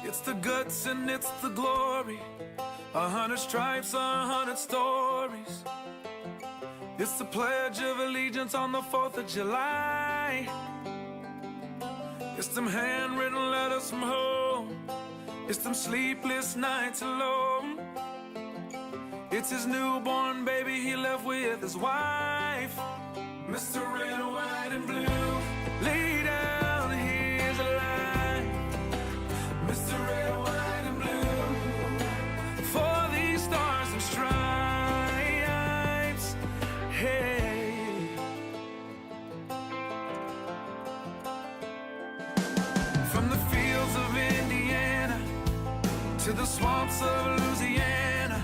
It's the guts and it's the glory. 100 stripes, 100 stories. It's the Pledge of Allegiance on the 4th of July. It's them handwritten letters from home. It's them sleepless nights alone. It's his newborn baby he left with his wife. Mr. Red, White, and Blue, lay down his life. Mr. Red, White, and Blue, for these stars and stripes. Hey. From the fields of Indiana to the swamps of Louisiana,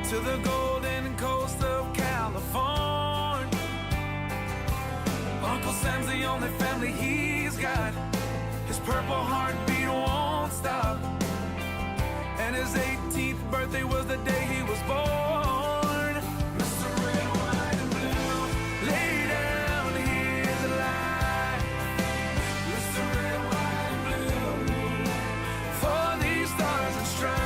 to the golden coast of California, Uncle Sam's the only family he's got. His purple heartbeat won't stop, and his 18th birthday was the day he was born. Mr. Red, White, and Blue, lay down his life. Mr. Red, White, and Blue, for these stars and stripes.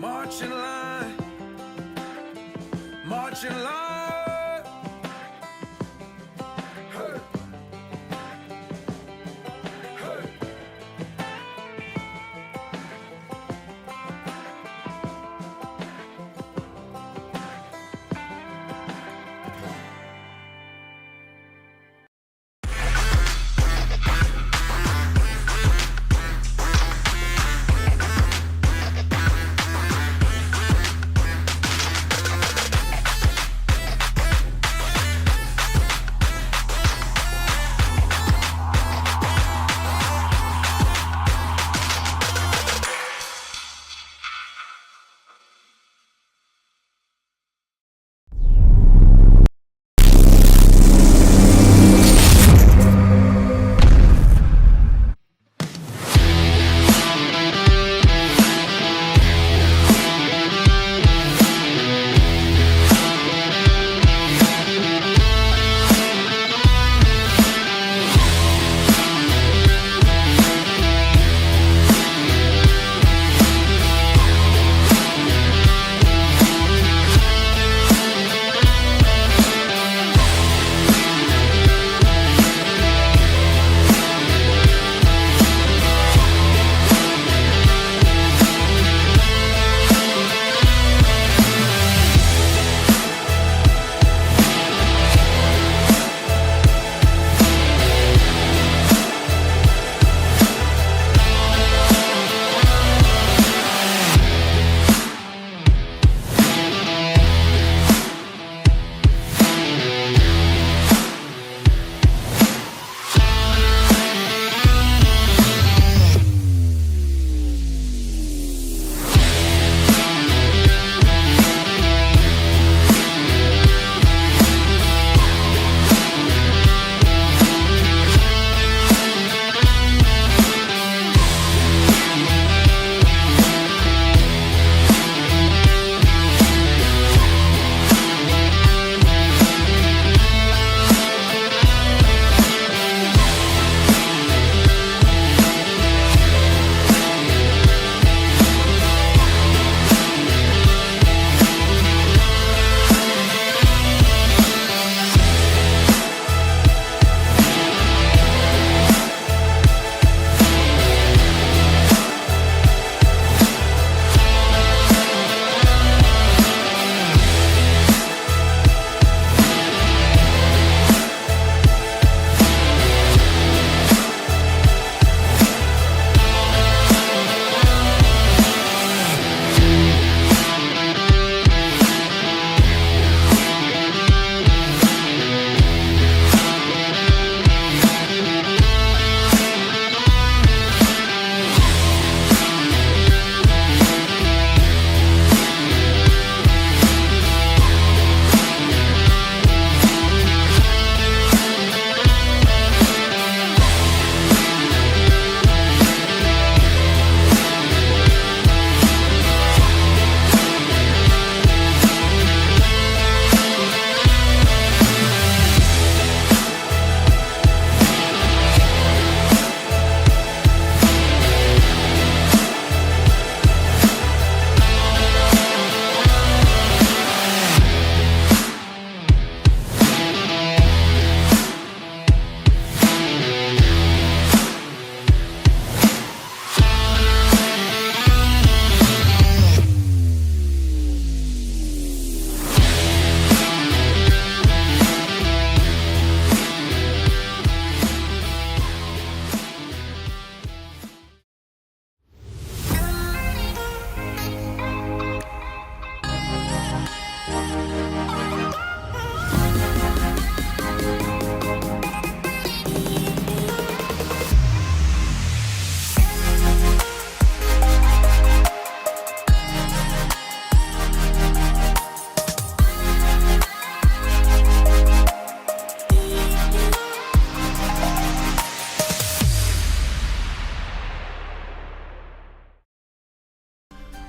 March in line, march in line. Hey. Hey.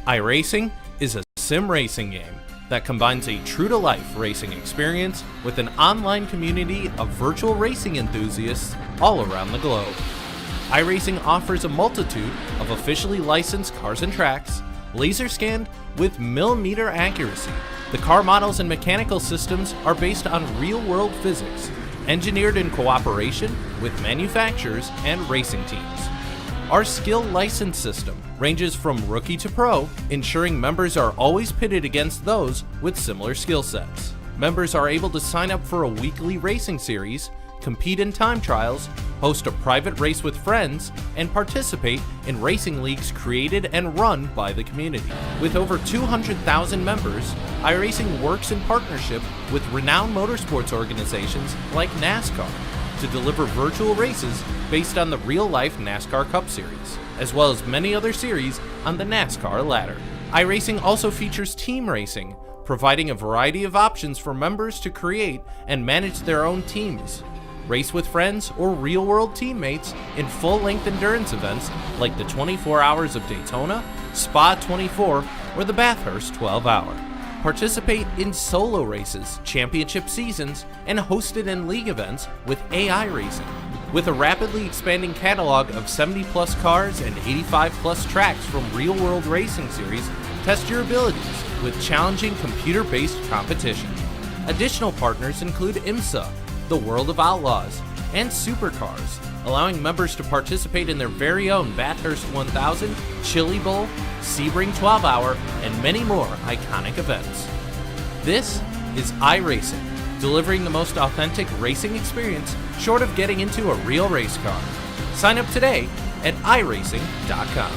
iRacing is a sim racing game that combines a true-to-life racing experience with an online community of virtual racing enthusiasts all around the globe. iRacing offers a multitude of officially licensed cars and tracks, laser scanned with millimeter accuracy. The car models and mechanical systems are based on real-world physics, engineered in cooperation with manufacturers and racing teams. Our skill license system ranges from rookie to pro, ensuring members are always pitted against those with similar skill sets. Members are able to sign up for a weekly racing series, compete in time trials, host a private race with friends, and participate in racing leagues created and run by the community. With over 200,000 members, iRacing works in partnership with renowned motorsports organizations like NASCAR to deliver virtual races based on the real-life NASCAR Cup Series, as well as many other series on the NASCAR ladder. iRacing also features team racing, providing a variety of options for members to create and manage their own teams, race with friends or real-world teammates in full-length endurance events like the 24 Hours of Daytona, Spa 24, or the Bathurst 12-Hour. Participate in solo races, championship seasons, and hosted in league events with AI Racing. With a rapidly expanding catalog of 70-plus cars and 85-plus tracks from real-world racing series, test your abilities with challenging computer-based competition. Additional partners include IMSA, the World of Outlaws, and Supercars, allowing members to participate in their very own Bathurst 1000, Chili Bowl, Sebring 12-Hour, and many more iconic events. This is iRacing, delivering the most authentic racing experience short of getting into a real race car. Sign up today at iRacing.com.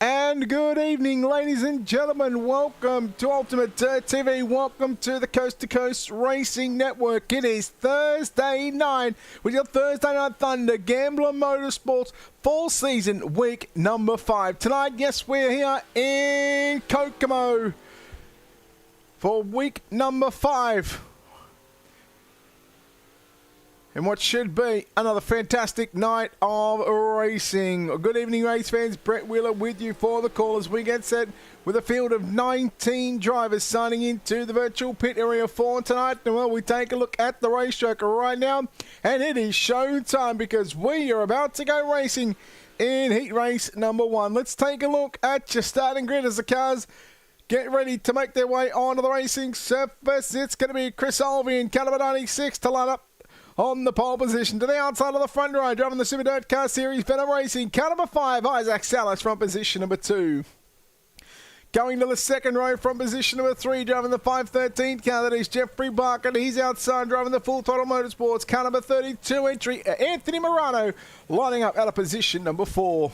And good evening, ladies and gentlemen. Welcome to Ultimate Dirt TV. Welcome to the Coast to Coast Racing Network. It is Thursday night with your Thursday Night Thunder Gambler Motorsports Fall Season Week number 5. Tonight, yes, we're here in Kokomo for week number 5. And what should be another fantastic night of racing. Good evening, race fans. Brett Wheeler with you for the call as we get set with a field of 19 drivers signing into the virtual pit area for tonight. And well, we take a look at the racetrack right now. And it is show time because we are about to go racing in heat race number 1. Let's take a look at your starting grid as the cars get ready to make their way onto the racing surface. It's going to be Chris Olvey in caliber 96 to line up on the pole position. To the outside of the front row, driving the Super Dirt Car Series Venom Racing, car number 5, Isaac Salas from position number 2. Going to the second row from position number 3, driving the 513 car, that is Jeffrey Barker. He's outside driving the Full Throttle Motorsports, car number 32 entry, Anthony Morano, lining up out of position number 4.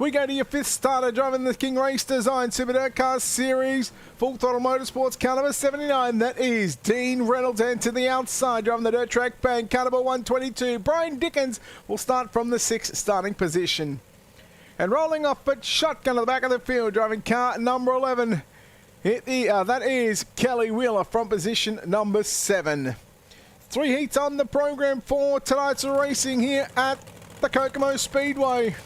We go to your 5th starter, driving the King Race Design Super Dirt Car Series Full Throttle Motorsports, car number 79. That is Dean Reynolds. And to the outside, driving the Dirt Track Bang, car number 122. Brian Dickens will start from the 6th starting position. And rolling off but shotgun to the back of the field, driving car number 11. That is Kelly Wheeler from position number 7. 3 heats on the program for tonight's racing here at the Kokomo Speedway.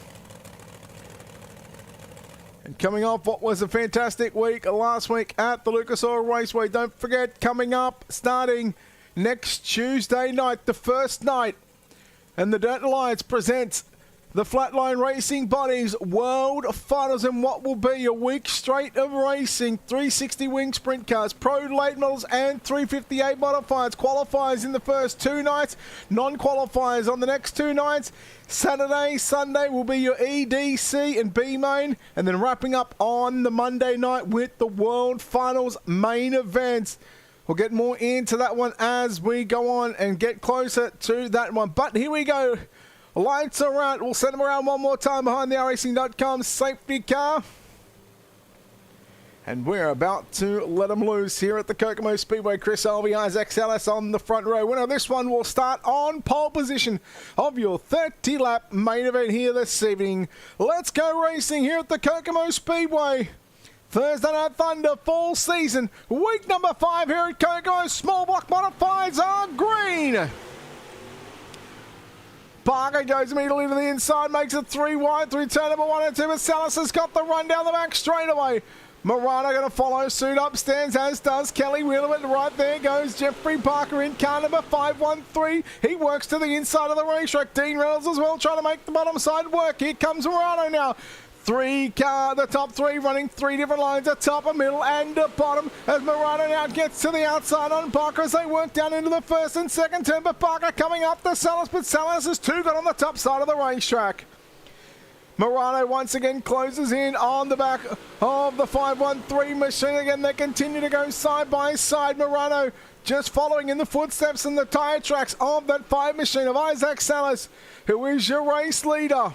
And coming off what was a fantastic week last week at the Lucas Oil Raceway. Don't forget, coming up, starting next Tuesday night, the first night And the Dirt Alliance presents the Flatline Racing Bodies World Finals in what will be a week straight of racing. 360 wing sprint cars, pro late models and 358 modifieds. Qualifiers in the first 2 nights, non-qualifiers on the next 2 nights. Saturday, Sunday will be your EDC and B main, and then wrapping up on the Monday night with the World Finals main events. We'll get more into that one as we go on and get closer to that one. But here we go. Lights are out. We'll send them around one more time behind the iRacing.com safety car. And we're about to let them loose here at the Kokomo Speedway. Chris Albee, Isaac Salas on the front row. Winner of this one will start on pole position of your 30-lap main event here this evening. Let's go racing here at the Kokomo Speedway. Thursday Night Thunder, fall season, week number 5 here at Kokomo. Small block modifieds are green. Parker goes immediately to the inside, makes it 3 wide through turn number 1 and 2, but Salas has got the run down the back straightaway. Murata going to follow suit upstairs, as does Kelly Wheeler, but right there goes Jeffrey Parker in car number 513. He works to the inside of the racetrack. Dean Reynolds as well, trying to make the bottom side work. Here comes Murata now. The top 3 running 3 different lines, a top, a middle, and a bottom, as Murata now gets to the outside on Parker as they work down into the first and second turn, but Parker coming up to Salas, but Salas has 2 got on the top side of the racetrack. Murata once again closes in on the back of the 513 machine. Again, they continue to go side by side. Murata just following in the footsteps and the tyre tracks of that 5 machine of Isaac Salas, who is your race leader.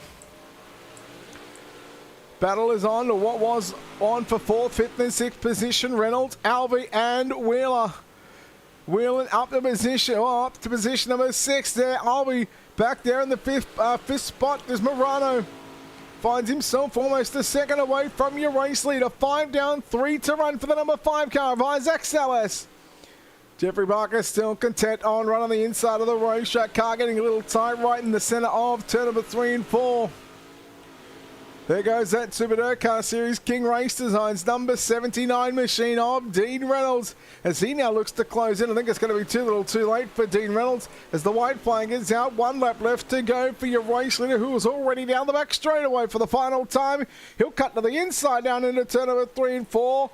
Battle is on to what was on for 4th, 5th and 6th position. Reynolds, Albee and Wheeler. Wheeler up to position number 6 there. Albee back there in the 5th spot. There's Murata. Finds himself almost a second away from your race leader. 5 down, 3 to run for the number 5 car of Isaac Salas. Jeffrey Barker still content on run on the inside of the racetrack. Car getting a little tight right in the center of turn number 3 and 4. There goes that Super Dirt Car Series King Race Designs number 79 machine of Dean Reynolds, as he now looks to close in. I think it's going to be too little too late for Dean Reynolds as the white flag is out. 1 lap left to go for your race leader, who is already down the back straightaway for the final time. He'll cut to the inside down into turn number 3 and 4.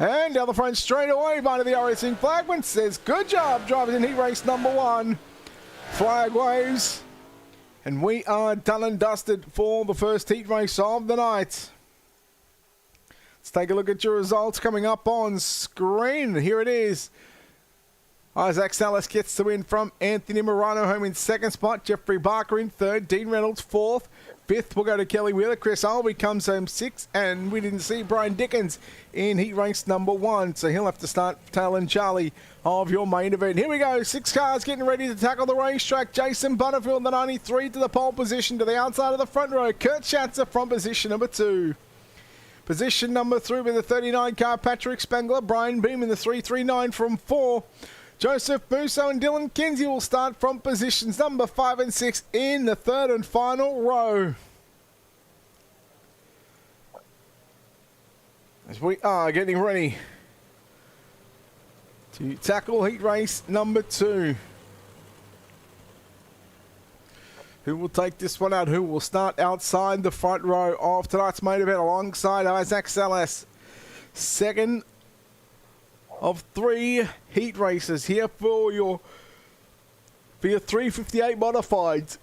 And down the front straightaway by the iRacing flagman says, good job, drivers in heat race number 1. Flag waves. And we are done and dusted for the first heat race of the night. Let's take a look at your results coming up on screen. Here it is. Isaac Salas gets the win from Anthony Murata, home in 2nd spot. Jeffrey Barker in 3rd. Dean Reynolds 4th. 5th will go to Kelly Wheeler. Chris Albee comes home 6th. And we didn't see Brian Dickens in heat race number 1. So he'll have to start tailing Charlie of your main event. Here we go. 6 cars getting ready to tackle the racetrack. Jason Butterfield, the 93, to the pole position to the outside of the front row. Kurt Schatzer from position number 2. Position number 3 with the 39 car, Patrick Spengler. Brian Beam in the 339 from 4. Joseph Musso and Dylan Kinsey will start from positions number 5 and 6 in the 3rd and final row. As we are getting ready to tackle heat race number 2. Who will take this one out? Who will start outside the front row of tonight's main event alongside Isaac Salas? 2nd of 3 heat races here for your 358 modifieds.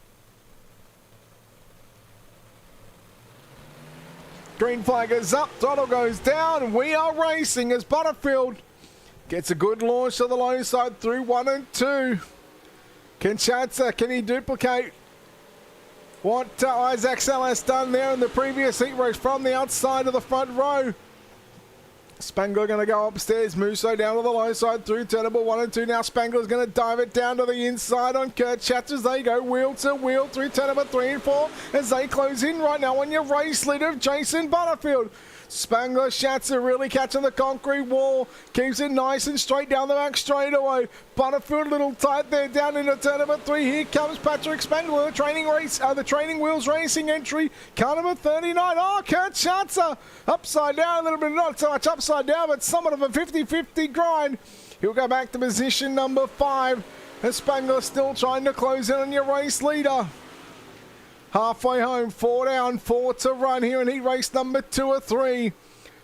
Green flag is up, throttle goes down, and we are racing as Butterfield gets a good launch to the low side through 1 and 2. Can Schatzer, can he duplicate what Isaac Salas done there in the previous heat race from the outside of the front row? Spangler going to go upstairs. Musso down to the low side through turn number 1 and 2. Now Spangler's going to dive it down to the inside on Kurt Schatzer as they go wheel to wheel through turn number 3 and 4 as they close in right now on your race leader of Jason Butterfield. Spangler, Schatzer really catching the concrete wall. Keeps it nice and straight down the back straightaway. Butterfield a little tight there down into turn number 3. Here comes Patrick Spangler, the training wheels racing entry. Car number 39. Oh, Kurt Schatzer upside down a little bit. Not so much upside down, but somewhat of a 50-50 grind. He'll go back to position number 5. And Spangler still trying to close in on your race leader. Halfway home, 4 down, 4 to run here in heat race number 2 or 3.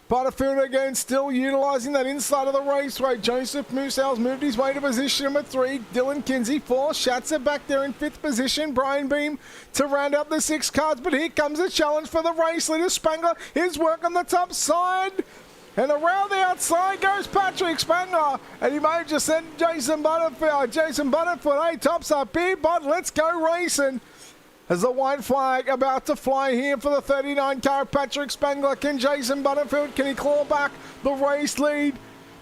Butterfield again still utilising that inside of the raceway. Joseph Moosehouse moved his way to position number 3. Dylan Kinsey 4. Schatzer back there in 5th position. Brian Beam to round out the 6 cars. But here comes a challenge for the race leader. Spangler, his work on the top side. And around the outside goes Patrick Spangler. And he may have just sent Jason Butterfield. Hey, tops up here, bud. Let's go racing. As the white flag about to fly here for the 39 car, Patrick Spangler. Can Jason Butterfield, can he claw back the race lead?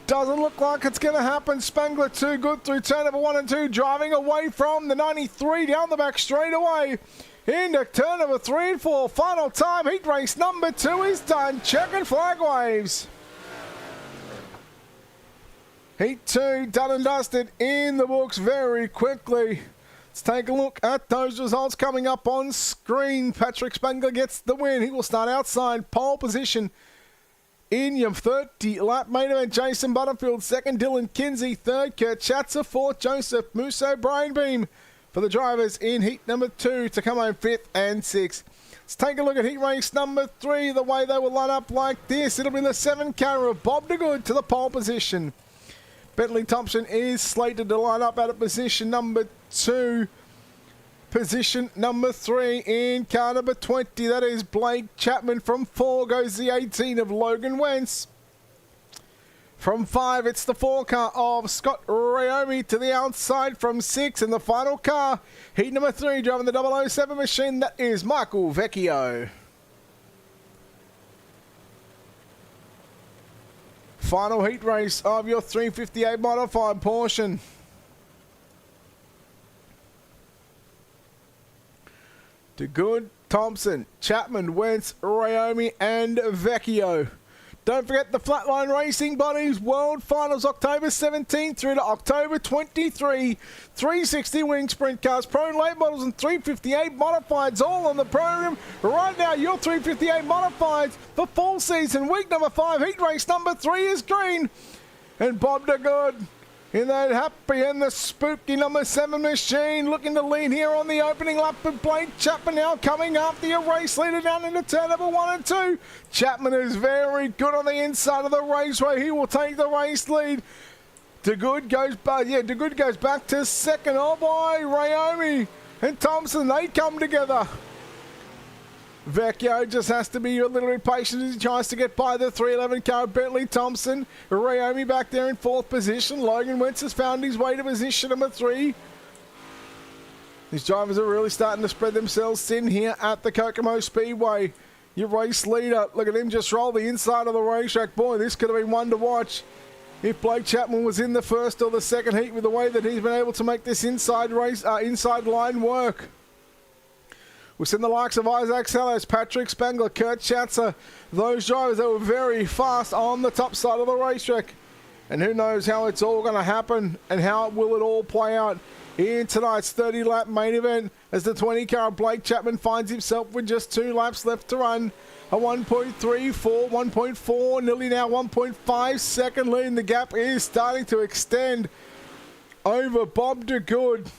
Doesn't look like it's going to happen. Spangler too good through turn number 1 and 2, driving away from the 93 down the back straight away. Into turn number 3 and 4. Final time, heat race number 2 is done. Checkered flag waves. Heat 2 done and dusted in the books very quickly. Let's take a look at those results coming up on screen. Patrick Spangler gets the win. He will start outside pole position in your 30-lap main event. Jason Butterfield, 2nd. Dylan Kinsey, 3rd. Kurt Schatzer, 4th. Joseph Musso, Brian Beam for the drivers in heat number 2 to come home 5th and 6th. Let's take a look at heat race number 3. The way they will line up like this. It'll be the 7 car of Bob DeGood to the pole position. Bentley Thompson is slated to line up out of position number 2. Position number 3 in car number 20. That is Blake Chapman. From 4 goes the 18 of Logan Wentz. From 5, it's the 4 car of Scott Rayomi to the outside from 6. And the final car, heat number 3, driving the 007 machine, that is Michael Vecchio. Final heat race of your 358 modified portion. DeGood, Thompson, Chapman, Wentz, Rayomi, and Vecchio. Don't forget the Flatline Racing Buddies World Finals, October 17 through to October 23. 360 wing sprint cars, pro and late models, and 358 modifieds all on the program. Right now, your 358 modifieds for fall season, week number 5, heat race number 3 is green. And Bob DeGood in that happy and the spooky number 7 machine, looking to lead here on the opening lap. But Blake Chapman now coming after your race leader down into turn number 1 and 2. Chapman is very good on the inside of the raceway. He will take the race lead. DeGood goes back to 2nd. Oh boy, Rayomi and Thompson, they come together. Vecchio just has to be a little bit patient as he tries to get by the 311 car. Bentley Thompson, Rayomi back there in 4th position. Logan Wentz has found his way to position number 3. These drivers are really starting to spread themselves thin here at the Kokomo Speedway. Your race leader, look at him just roll the inside of the racetrack. Boy, this could have been one to watch if Blake Chapman was in the first or the second heat with the way that he's been able to make this inside line work. We've seen the likes of Isaac Sellers, Patrick Spangler, Kurt Schatzer, those drivers that were very fast on the top side of the racetrack. And who knows how it's all going to happen and how will it all play out in tonight's 30-lap main event as the 20-car Blake Chapman finds himself with just 2 laps left to run. A 1.34, 1.4, nearly now 1.5 second lead. And the gap is starting to extend over Bob DeGood.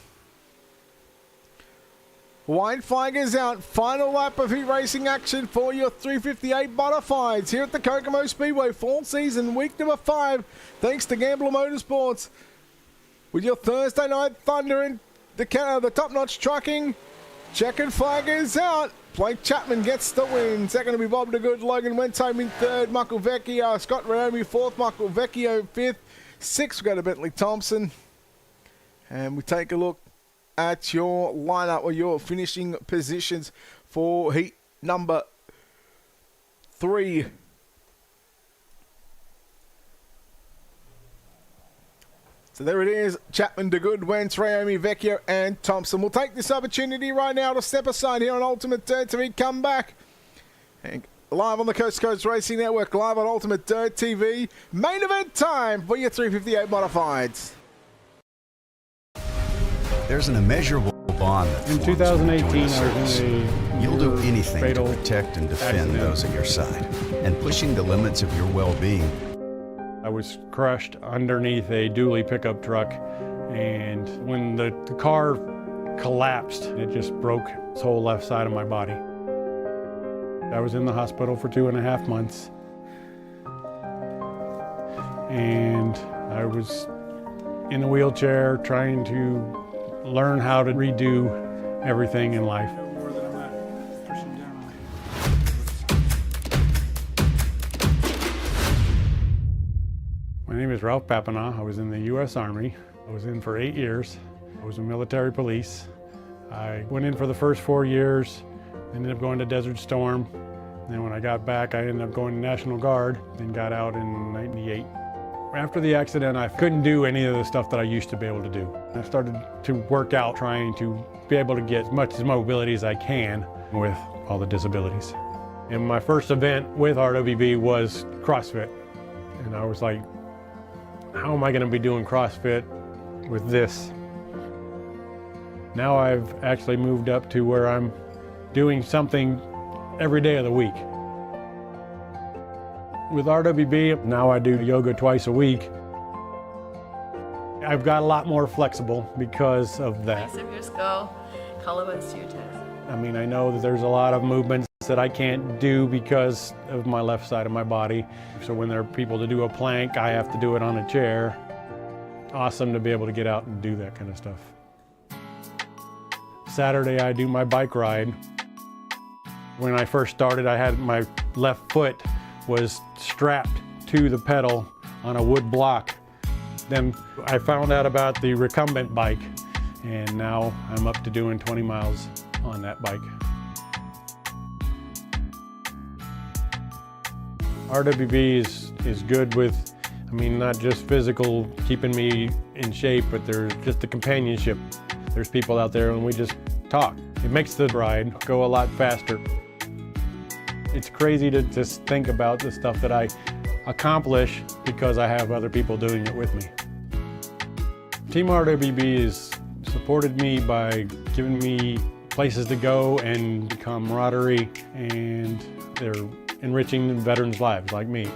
White flag is out. Final lap of heat racing action for your 358 Butterfieds here at the Kokomo Speedway fall season, week number 5. Thanks to Gambler Motorsports. With your Thursday night thunder and the top-notch trucking. Checkered flag is out. Blake Chapman gets the win. Second to be Bob DeGood. Logan Wentz home in 3rd. Michael Vecchio. Scott Rayomi 4th. Michael Vecchio 5th. 6th, we go to Bentley Thompson. And we take a look at your lineup or your finishing positions for heat number 3. So there it is, Chapman, DeGood, Wentz, Rayomi, Vecchio, and Thompson. We'll take this opportunity right now to step aside here on Ultimate Dirt TV. Come back. And live on the Coast to Coast Racing Network, live on Ultimate Dirt TV. Main event time for your 358 Modifieds. There's an immeasurable bond that In forms 2018, between I was service. in a You'll do anything to fatal protect and defend accident. those at your side, and pushing the limits of your well-being. I was crushed underneath a dually pickup truck And when the car collapsed, it just broke this whole left side of my body. I was in the hospital for 2.5 months. And I was in a wheelchair trying to learn how to redo everything in life. My name is Ralph Papanaugh. I was in the U.S. Army. I was in for 8 years. I was in military police. I went in for the first 4 years, ended up going to Desert Storm. Then when I got back, I ended up going to National Guard, then got out in '98. After the accident, I couldn't do any of the stuff that I used to be able to do. I started to work out trying to be able to get as much mobility as I can with all the disabilities. And my first event with RWB was CrossFit. And I was like, how am I going to be doing CrossFit with this? Now I've actually moved up to where I'm doing something every day of the week. With RWB, now I do yoga twice a week. I've got a lot more flexible because of that. Bicep your skull, collarbones to your chest. I mean, I know that there's a lot of movements that I can't do because of my left side of my body. So when there are people to do a plank, I have to do it on a chair. Awesome to be able to get out and do that kind of stuff. Saturday, I do my bike ride. When I first started, I had my left foot was strapped to the pedal on a wood block. Then I found out about the recumbent bike, and now I'm up to doing 20 miles on that bike. RWB is good with, I mean, not just physical, keeping me in shape, but there's just the companionship. There's people out there and we just talk. It makes the ride go a lot faster. It's crazy to just think about the stuff that I accomplish because I have other people doing it with me. Team RWB has supported me by giving me places to go and camaraderie, and they're enriching veterans' lives like me.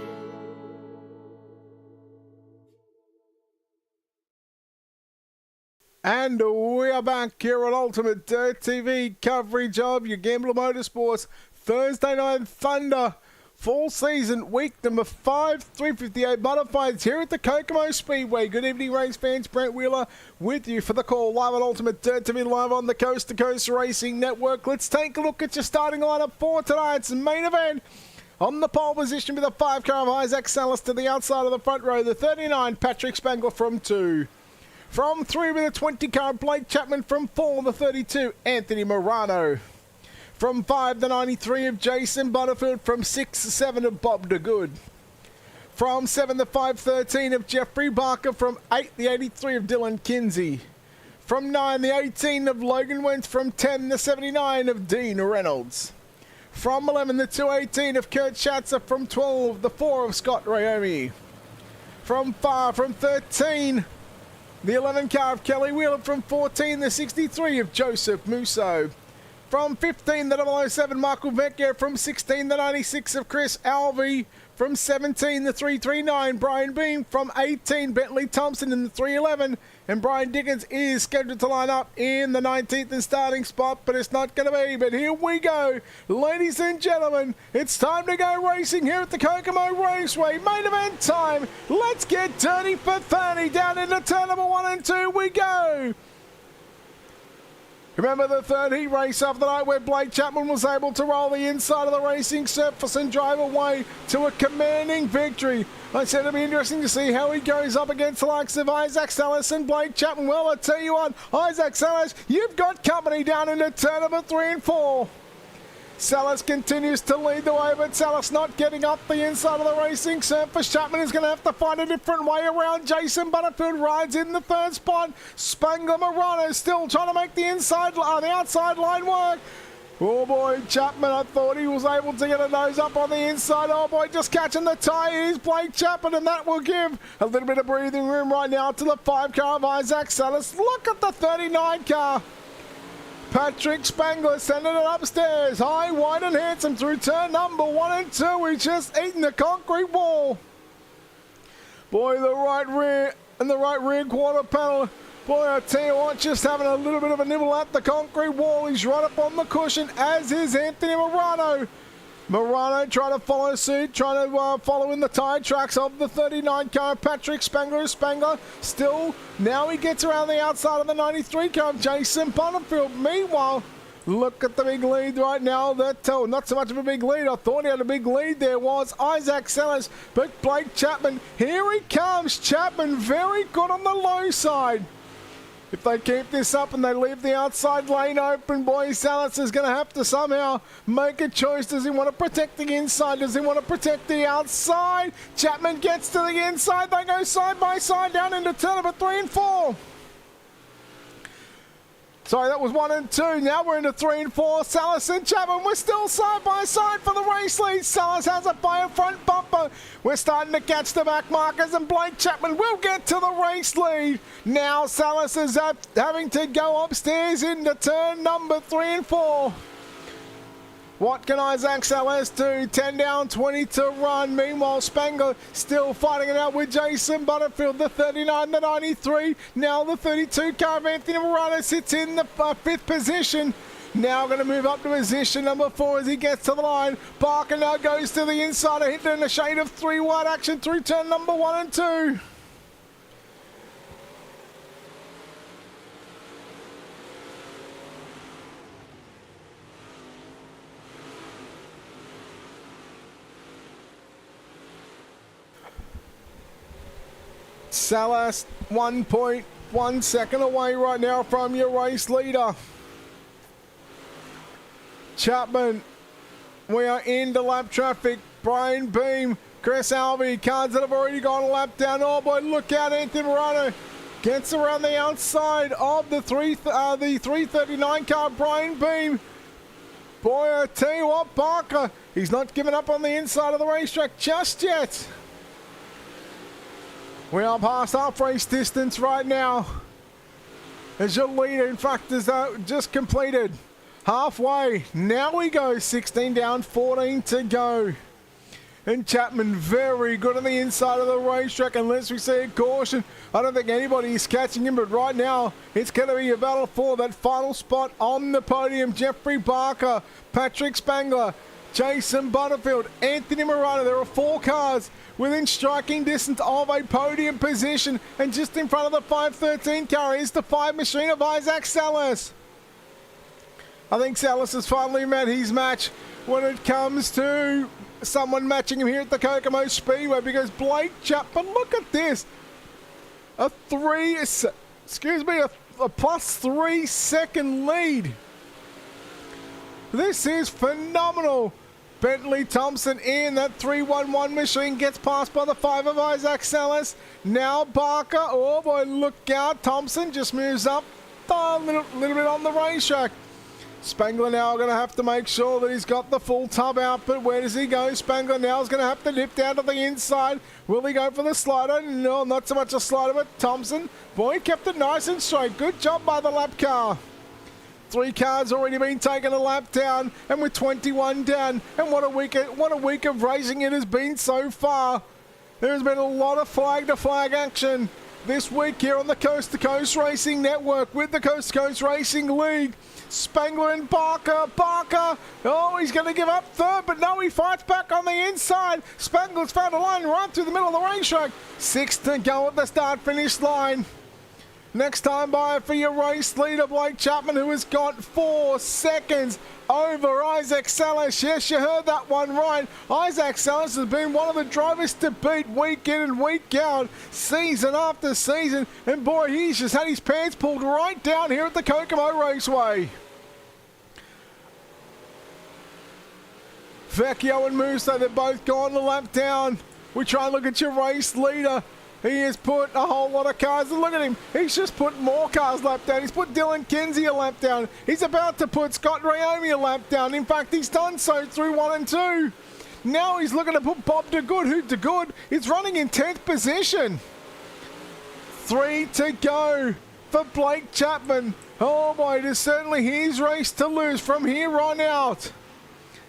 And we are back here on Ultimate Dirt TV coverage of your Gambler Motorsports Thursday Night Thunder Fall Season Week number 5, 358 Modifieds here at the Kokomo Speedway. Good evening, race fans. Brent Wheeler with you for the call live on Ultimate Dirt TV, live on the Coast to Coast Racing Network. Let's take a look at your starting lineup for tonight's main event. On the pole position with a 5-car of Isaac Salas to the outside of the front row, the 39 Patrick Spangler from 2. From 3 with a 20-car Blake Chapman, from 4 the 32 Anthony Morano. From 5 the 93 of Jason Butterfield, from 6 the 7 of Bob DeGood. From 7 the 513 of Jeffrey Barker, from 8 the 83 of Dylan Kinsey. From 9 the 18 of Logan Wentz, from 10 the 79 of Dean Reynolds. From 11 the 218 of Kurt Schatzer, from 12 the 4 of Scott Rayomi. From 13 the 11 car of Kelly Wheeler, from 14 the 63 of Joseph Musso. From 15 the 007 Michael Vecchio, from 16 the 96 of Chris Alvey, from 17 the 339 Brian Beam, from 18 Bentley Thompson in the 311, and Brian Dickens is scheduled to line up in the 19th and starting spot, but it's not going to be. But here we go, ladies and gentlemen, it's time to go racing here at the Kokomo Raceway. Main event time. Let's get dirty for 30. Down into turn number 1 and 2 we go. Remember the third heat race of the night where Blake Chapman was able to roll the inside of the racing surface and drive away to a commanding victory. I said it'll be interesting to see how he goes up against the likes of Isaac Salas and Blake Chapman. Well, I tell you what, Isaac Salas, you've got company down into turn number 3 and 4. Salas continues to lead the way, but Salas not getting up the inside of the racing surface. Chapman is going to have to find a different way around. Jason Butterfield rides in the third spot. Spangler Morano still trying to make the outside line work. Oh boy, Chapman, I thought he was able to get a nose up on the inside. Oh boy, just catching the tie is Blake Chapman, and that will give a little bit of breathing room right now to the 5 car of Isaac Salas. Look at the 39 car. Patrick Spangler sending it upstairs, high, wide and handsome through turn number 1 and 2. He's just eating the concrete wall. Boy, the right rear and the right rear quarter panel Boy, I tell you what, just having a little bit of a nibble at the concrete wall. He's right up on the cushion, as is Anthony Morano. Morano trying to follow suit, trying to follow in the tire tracks of the 39 car. Patrick Spangler. Spangler still, now he gets around the outside of the 93 car of Jason Butterfield. Meanwhile, look at the big lead right now. That not so much of a big lead. I thought he had a big lead there was Isaac Sellers, but Blake Chapman, here he comes. Chapman very good on the low side. If they keep this up and they leave the outside lane open, boy, Salas is going to have to somehow make a choice. Does he want to protect the inside? Does he want to protect the outside? Chapman gets to the inside. They go side by side down into turn number 3 and 4. Sorry, that was 1 and 2. Now we're into 3 and 4. Salas and Chapman, we're still side by side for the race lead. Salas has it by a front bumper. We're starting to catch the back markers, and Blake Chapman will get to the race lead. Now Salas is having to go upstairs into turn number 3 and 4. What can Isaac Sellers do? 10 down, 20 to run. Meanwhile, Spangler still fighting it out with Jason Butterfield, the 39, the 93. Now the 32 car of Anthony Morano sits in the 5th position. Now going to move up to position number 4 as he gets to the line. Barker now goes to the inside, hitting a shade of 3 wide action through turn number 1 and 2. Salas 1.1 second away right now from your race leader. Chapman, we are into lap traffic. Brian Beam, Chris Alvey, cars that have already gone a lap down. Oh boy, look out, Anthony Morano gets around the outside of the 339 car, Brian Beam. Boy, I tell you what, Barker, he's not giving up on the inside of the racetrack just yet. We are past half race distance right now. As your leader, in fact, is just completed. Halfway. Now we go. 16 down, 14 to go. And Chapman very good on the inside of the racetrack unless we see a caution. I don't think anybody is catching him, but right now it's going to be a battle for that final spot on the podium. Jeffrey Barker, Patrick Spangler, Jason Butterfield, Anthony Morano. There are 4 cars within striking distance of a podium position, and just in front of the 513 car is the 5 machine of Isaac Sellers. I think Sellers has finally met his match when it comes to someone matching him here at the Kokomo Speedway, because Blake Chapman, look at this, a plus 3 second lead. This is phenomenal. Bentley Thompson in that 311 machine gets passed by the 5 of Isaac Sellers. Now Barker, oh boy, look out. Thompson just moves up a little bit on the racetrack. Spangler now going to have to make sure that he's got the full tub output. Where does he go? Spangler now is going to have to dip down to the inside. Will he go for the slider? No, not so much a slider, but Thompson, boy, kept it nice and straight. Good job by the lap car. 3 cars already been taken a lap down, and with 21 down, and what a week of racing it has been so far. There has been a lot of flag-to-flag action this week here on the Coast to Coast Racing Network with the Coast to Coast Racing League. Spangler and Barker. Barker, oh, he's going to give up third, but no, he fights back on the inside. Spangler's found a line right through the middle of the racetrack. 6 to go at the start-finish line. Next time by for your race leader, Blake Chapman, who has got 4 seconds over Isaac Sellers. Yes, you heard that one right. Isaac Sellers has been one of the drivers to beat week in and week out, season after season. And boy, he's just had his pants pulled right down here at the Kokomo Raceway. Vecchio and Musso, they're both gone a lap down. We try and look at your race leader. He has put a whole lot of cars, and look at him. He's just put more cars lap down. He's put Dylan Kinsey a lap down. He's about to put Scott Raomi a lap down. In fact, he's done so through 1 and 2. Now he's looking to put Bob DeGood, who DeGood is running in 10th position. 3 to go for Blake Chapman. Oh boy, it is certainly his race to lose from here on out.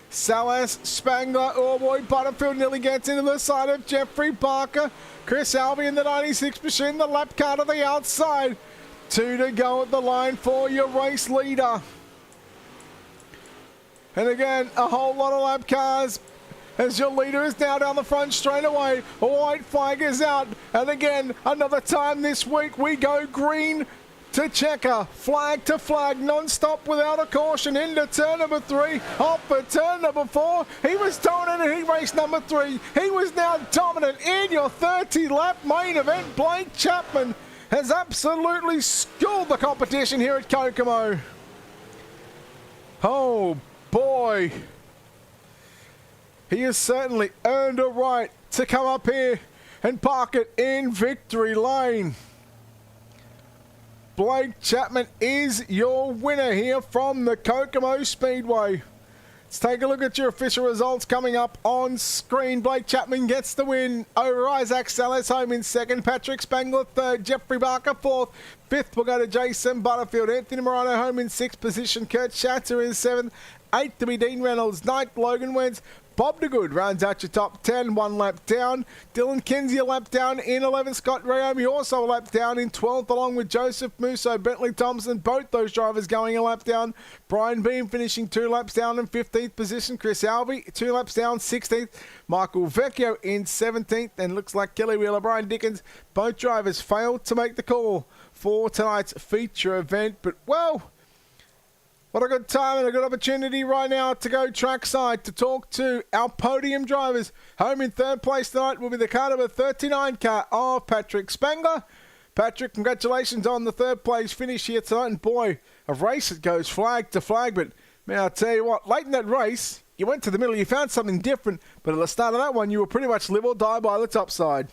Salas, Spangler, oh boy, Butterfield nearly gets into the side of Jeffrey Barker. Chris Alvey in the 96 machine, the lap car to the outside. 2 to go at the line for your race leader. And again, a whole lot of lap cars as your leader is now down the front straight away. A white flag is out. And again, another time this week, we go green to checker, flag to flag, non-stop without a caution into turn number 3, off for turn number 4. He was dominant in heat race number 3. He was now dominant in your 30-lap main event. Blake Chapman has absolutely schooled the competition here at Kokomo. Oh boy. He has certainly earned a right to come up here and park it in victory lane. Blake Chapman is your winner here from the Kokomo Speedway. Let's take a look at your official results coming up on screen. Blake Chapman gets the win over Isaac Salas, home in second. Patrick Spangler third. Jeffrey Barker fourth. Fifth will go to Jason Butterfield. Anthony Morano home in sixth position. Kurt Schatzer in seventh. Eighth to be Dean Reynolds. Ninth, Logan Wentz. Bob DeGood rounds out your top 10, 1 lap down. Dylan Kinsey a lap down in 11th. Scott Rayomi also a lap down in 12th, along with Joseph Musso, Bentley Thompson, both those drivers going a lap down. Brian Beam finishing 2 laps down in 15th position. Chris Alvey 2 laps down, 16th. Michael Vecchio in 17th, and looks like Kelly Wheeler, Brian Dickens, both drivers failed to make the call for tonight's feature event. But, well, what a good time and a good opportunity right now to go trackside to talk to our podium drivers. Home in third place tonight will be the car number 39 car of Patrick Spangler. Patrick, congratulations on the third place finish here tonight. And boy, a race that goes flag to flag. But man, I'll tell you what, late in that race, you went to the middle, you found something different. But at the start of that one, you were pretty much live or die by the top side.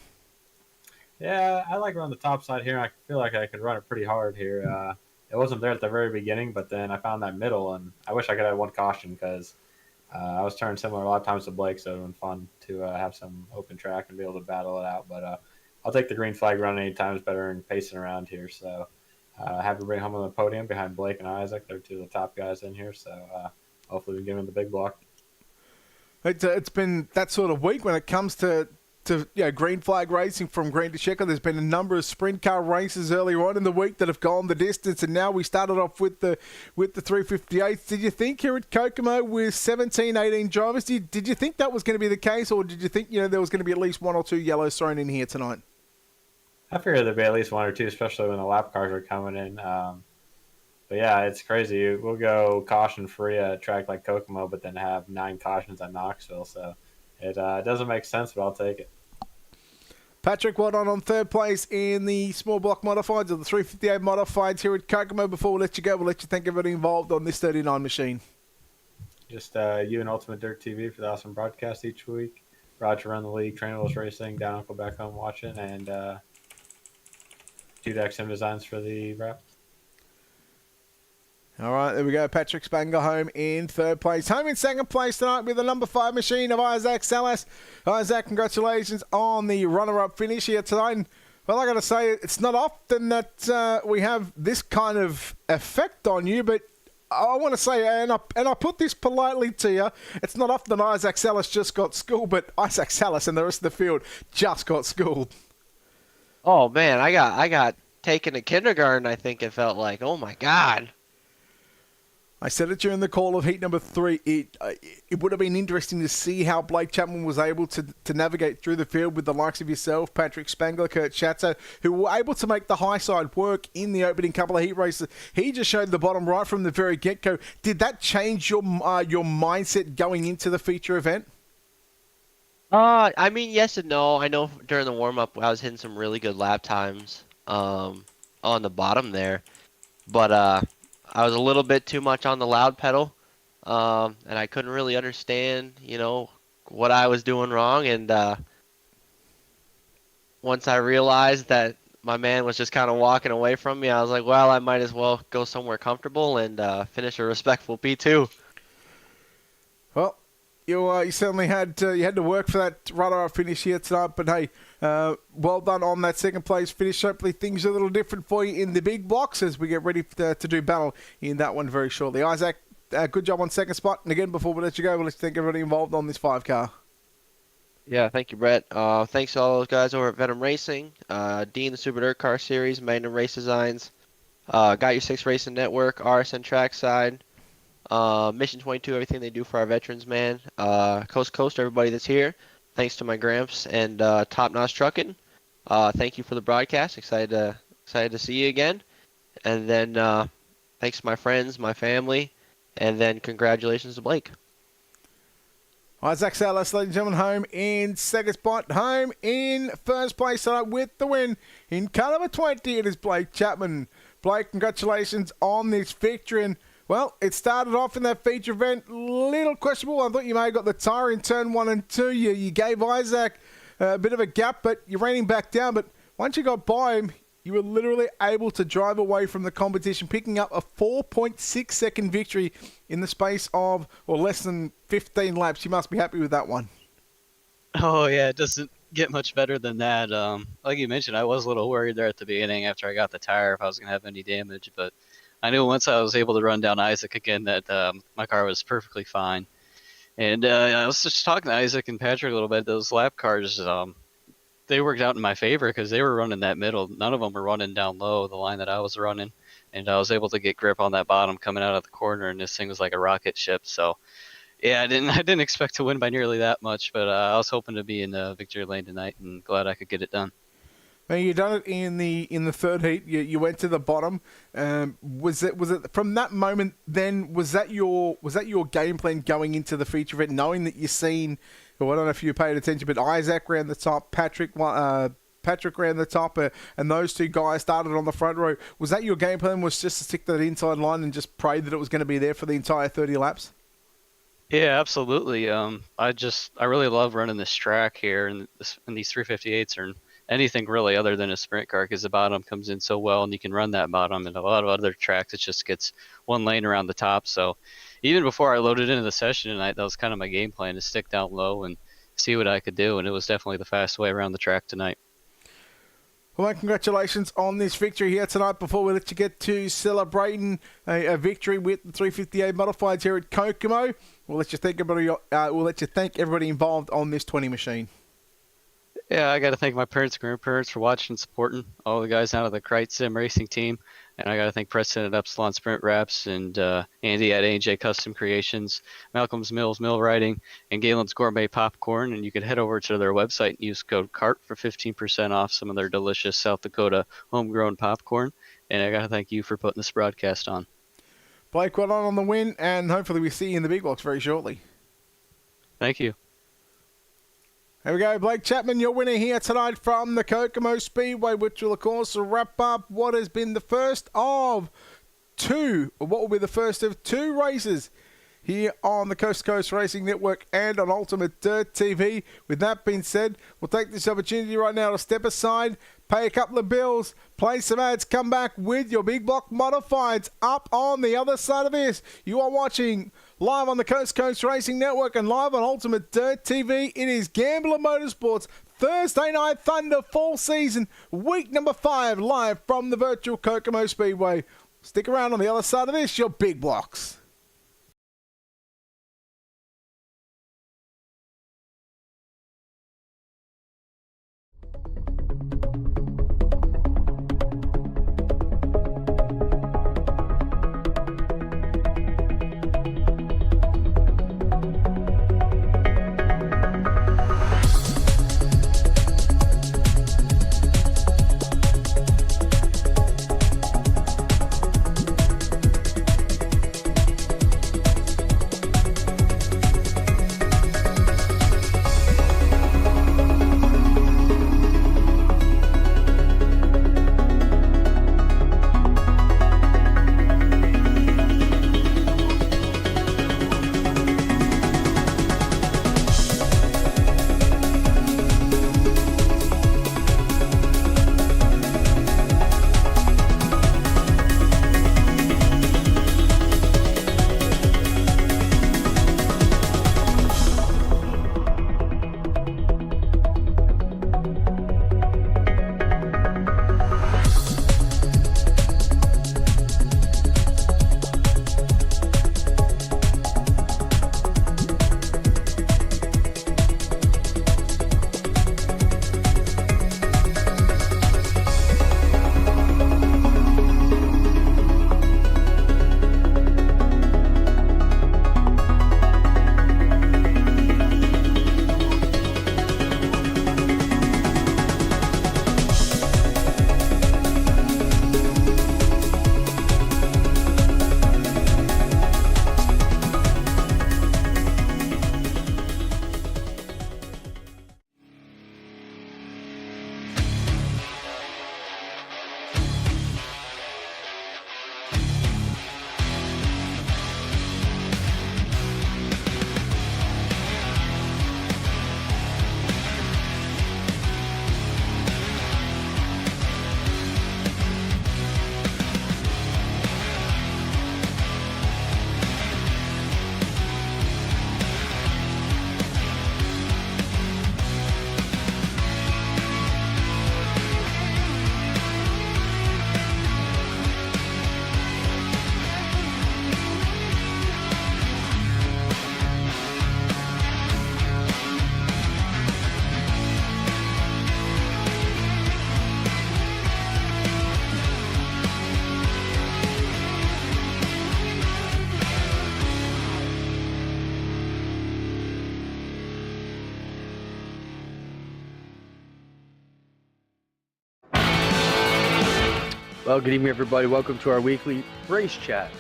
Yeah, I like running the top side here. I feel like I could run it pretty hard here. It wasn't there at the very beginning, but then I found that middle, and I wish I could have one caution because I was turning similar a lot of times to Blake, so it would have been fun to have some open track and be able to battle it out. But I'll take the green flag running any times better and pacing around here. So happy to bring home on the podium behind Blake and Isaac. They're two of the top guys in here, so hopefully we can give them the big block. It's been that sort of week when it comes to green flag racing from green to checker. There's been a number of sprint car races earlier on in the week that have gone the distance, and now we started off with the 358. Did you think here at Kokomo with 17, 18 drivers, did you think that was going to be the case, or did you think there was going to be at least 1 or 2 yellows thrown in here tonight? I figured there'd be at least 1 or 2, especially when the lap cars are coming in. But yeah, it's crazy. We'll go caution free at a track like Kokomo, but then have 9 cautions at Knoxville. So it doesn't make sense, but I'll take it. Patrick, well done on third place in the small block modifieds, or the 358 modifieds here at Kokomo. Before we let you go, we'll let you thank everybody involved on this 39 machine. Just you and Ultimate Dirt TV for the awesome broadcast each week. Roger run the league, Trainer Wheels Racing, Down Uncle back home watching, and Dudex Sim Designs for the wrap. All right, there we go. Patrick Spangler home in third place. Home in second place tonight with the number 5 machine of Isaac Salas. Isaac, congratulations on the runner-up finish here tonight. And, well, I got to say, it's not often that we have this kind of effect on you, but I want to say, and I put this politely to you, it's not often that Isaac Salas just got schooled, but Isaac Salas and the rest of the field just got schooled. Oh, man, I got taken to kindergarten, I think it felt like. Oh, my God. I said it during the call of heat number 3. It would have been interesting to see how Blake Chapman was able to navigate through the field with the likes of yourself, Patrick Spangler, Kurt Schatzer, who were able to make the high side work in the opening couple of heat races. He just showed the bottom right from the very get-go. Did that change your mindset going into the feature event? I mean, yes and no. I know during the warm-up I was hitting some really good lap times on the bottom there, but I was a little bit too much on the loud pedal, and I couldn't really understand, what I was doing wrong. And once I realized that my man was just kind of walking away from me, I was like, well, I might as well go somewhere comfortable and finish a respectful P2. Well, you certainly had to work for that runner-up finish here tonight, but hey, well done on that second place finish. Hopefully things are a little different for you in the big blocks as we get ready to do battle in that one very shortly. Isaac, good job on second spot, and again, before we let you go, we'll let you thank everybody involved on this 5 car. Yeah, thank you, Brett. Thanks to all those guys over at Venom Racing, Dean, the Super Dirt Car Series, Magnum Race Designs, Got Your Six Racing Network, RSN Trackside, Mission 22, everything they do for our veterans, man. Coast to Coast, everybody that's here. Thanks to my Gramps and Top Notch Trucking. Thank you for the broadcast. Excited to see you again. And then thanks to my friends, my family, and then congratulations to Blake. Isaac Salas, ladies and gentlemen, home in second spot. Home in first place with the win. In car number 20, it is Blake Chapman. Blake, congratulations on this victory. And, well, it started off in that feature event little questionable. I thought you may have got the tyre in turn 1 and 2. You gave Isaac a bit of a gap, but you ran him back down. But once you got by him, you were literally able to drive away from the competition, picking up a 4.6 second victory in the space of, less than 15 laps. You must be happy with that one. Oh, yeah, it doesn't get much better than that. Like you mentioned, I was a little worried there at the beginning after I got the tire if I was going to have any damage, but I knew once I was able to run down Isaac again that my car was perfectly fine. And I was just talking to Isaac and Patrick a little bit. Those lap cars, they worked out in my favor because they were running that middle. None of them were running down low, the line that I was running. And I was able to get grip on that bottom coming out of the corner, and this thing was like a rocket ship. So, yeah, I didn't expect to win by nearly that much, but I was hoping to be in the victory lane tonight, and glad I could get it done. Now, you done it in the third heat. You went to the bottom. Was it from that moment? Then was that your game plan going into the feature event, knowing that you've seen? Well, I don't know if you paid attention, but Isaac ran the top, Patrick ran the top, and those two guys started on the front row. Was that your game plan? Was just to stick to that inside line and just pray that it was going to be there for the entire 30 laps? Yeah, absolutely. I really love running this track here, and these 358s are anything really other than a sprint car because the bottom comes in so well, and you can run that bottom. And a lot of other tracks, it just gets one lane around the top. So even before I loaded into the session tonight, that was kind of my game plan, to stick down low and see what I could do. And it was definitely the fast way around the track tonight. Well, congratulations on this victory here tonight. Before we let you get to celebrating a victory with the 358 Modifieds here at Kokomo, we'll let you thank everybody involved on this 20 machine. Yeah, I got to thank my parents and grandparents for watching and supporting all the guys out of the Krite Sim Racing team. And I got to thank Preston at Epsilon Sprint Wraps and Andy at A&J Custom Creations, Malcolm's Mills Mill Writing, and Galen's Gourmet Popcorn. And you can head over to their website and use code CART for 15% off some of their delicious South Dakota homegrown popcorn. And I got to thank you for putting this broadcast on. Blake, well done on the win, and hopefully we see you in the big box very shortly. Thank you. There we go, Blake Chapman, your winner here tonight from the Kokomo Speedway, which will, of course, wrap up what has been the first of two races here on the Coast to Coast Racing Network and on Ultimate Dirt TV. With that being said, we'll take this opportunity right now to step aside, pay a couple of bills, play some ads, come back with your big block modifieds up on the other side of this. You are watching live on the Coast to Coast Racing Network and live on Ultimate Dirt TV. It is Gambler Motorsports Thursday Night Thunder Fall Season, week number 5, live from the virtual Kokomo Speedway. Stick around on the other side of this, your big blocks. Well, good evening, everybody. Welcome to our weekly race chat.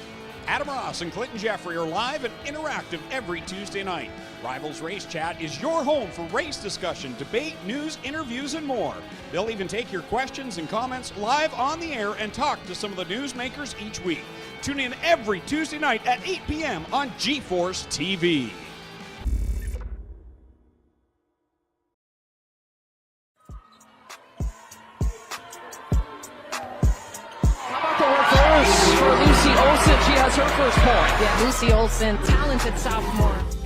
Adam Ross and Clinton Jeffrey are live and interactive every Tuesday night. Rivals Race Chat is your home for race discussion, debate, news, interviews, and more. They'll even take your questions and comments live on the air and talk to some of the newsmakers each week. Tune in every Tuesday night at 8 p.m. on GeForce TV. For Lucy Olsen, she has her first point. Yeah, Lucy Olsen, talented sophomore.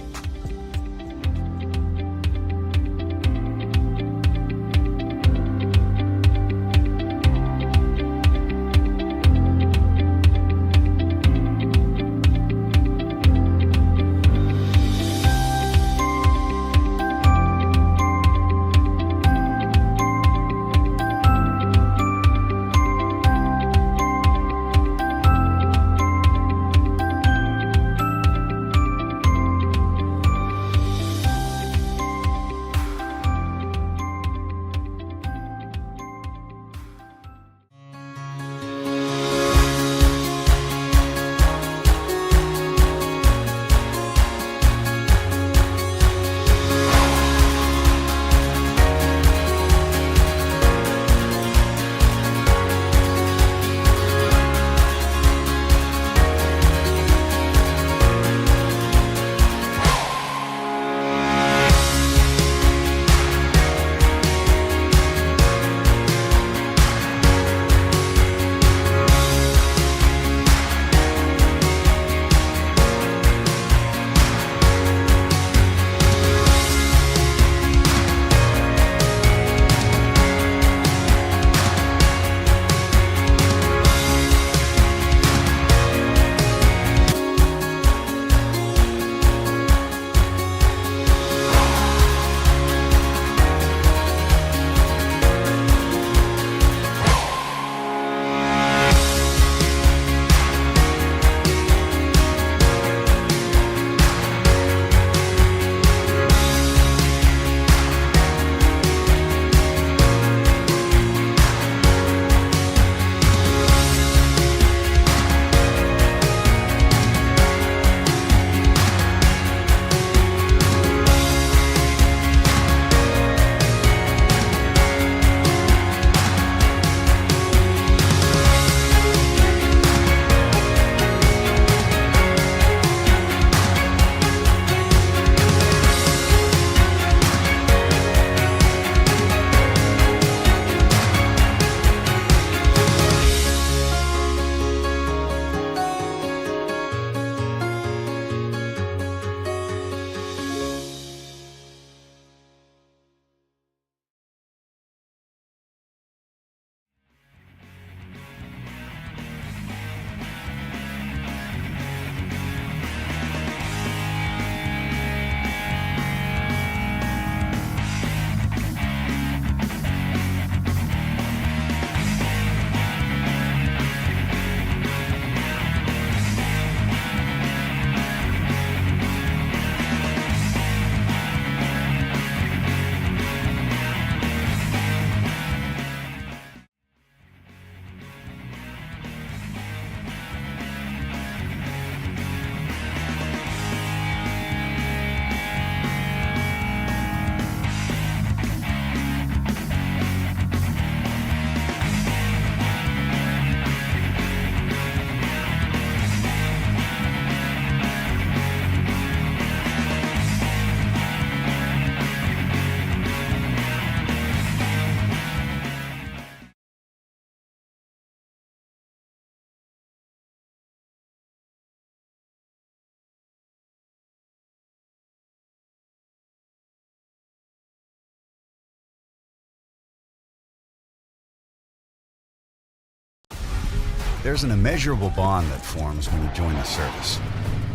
There's an immeasurable bond that forms when you join the service.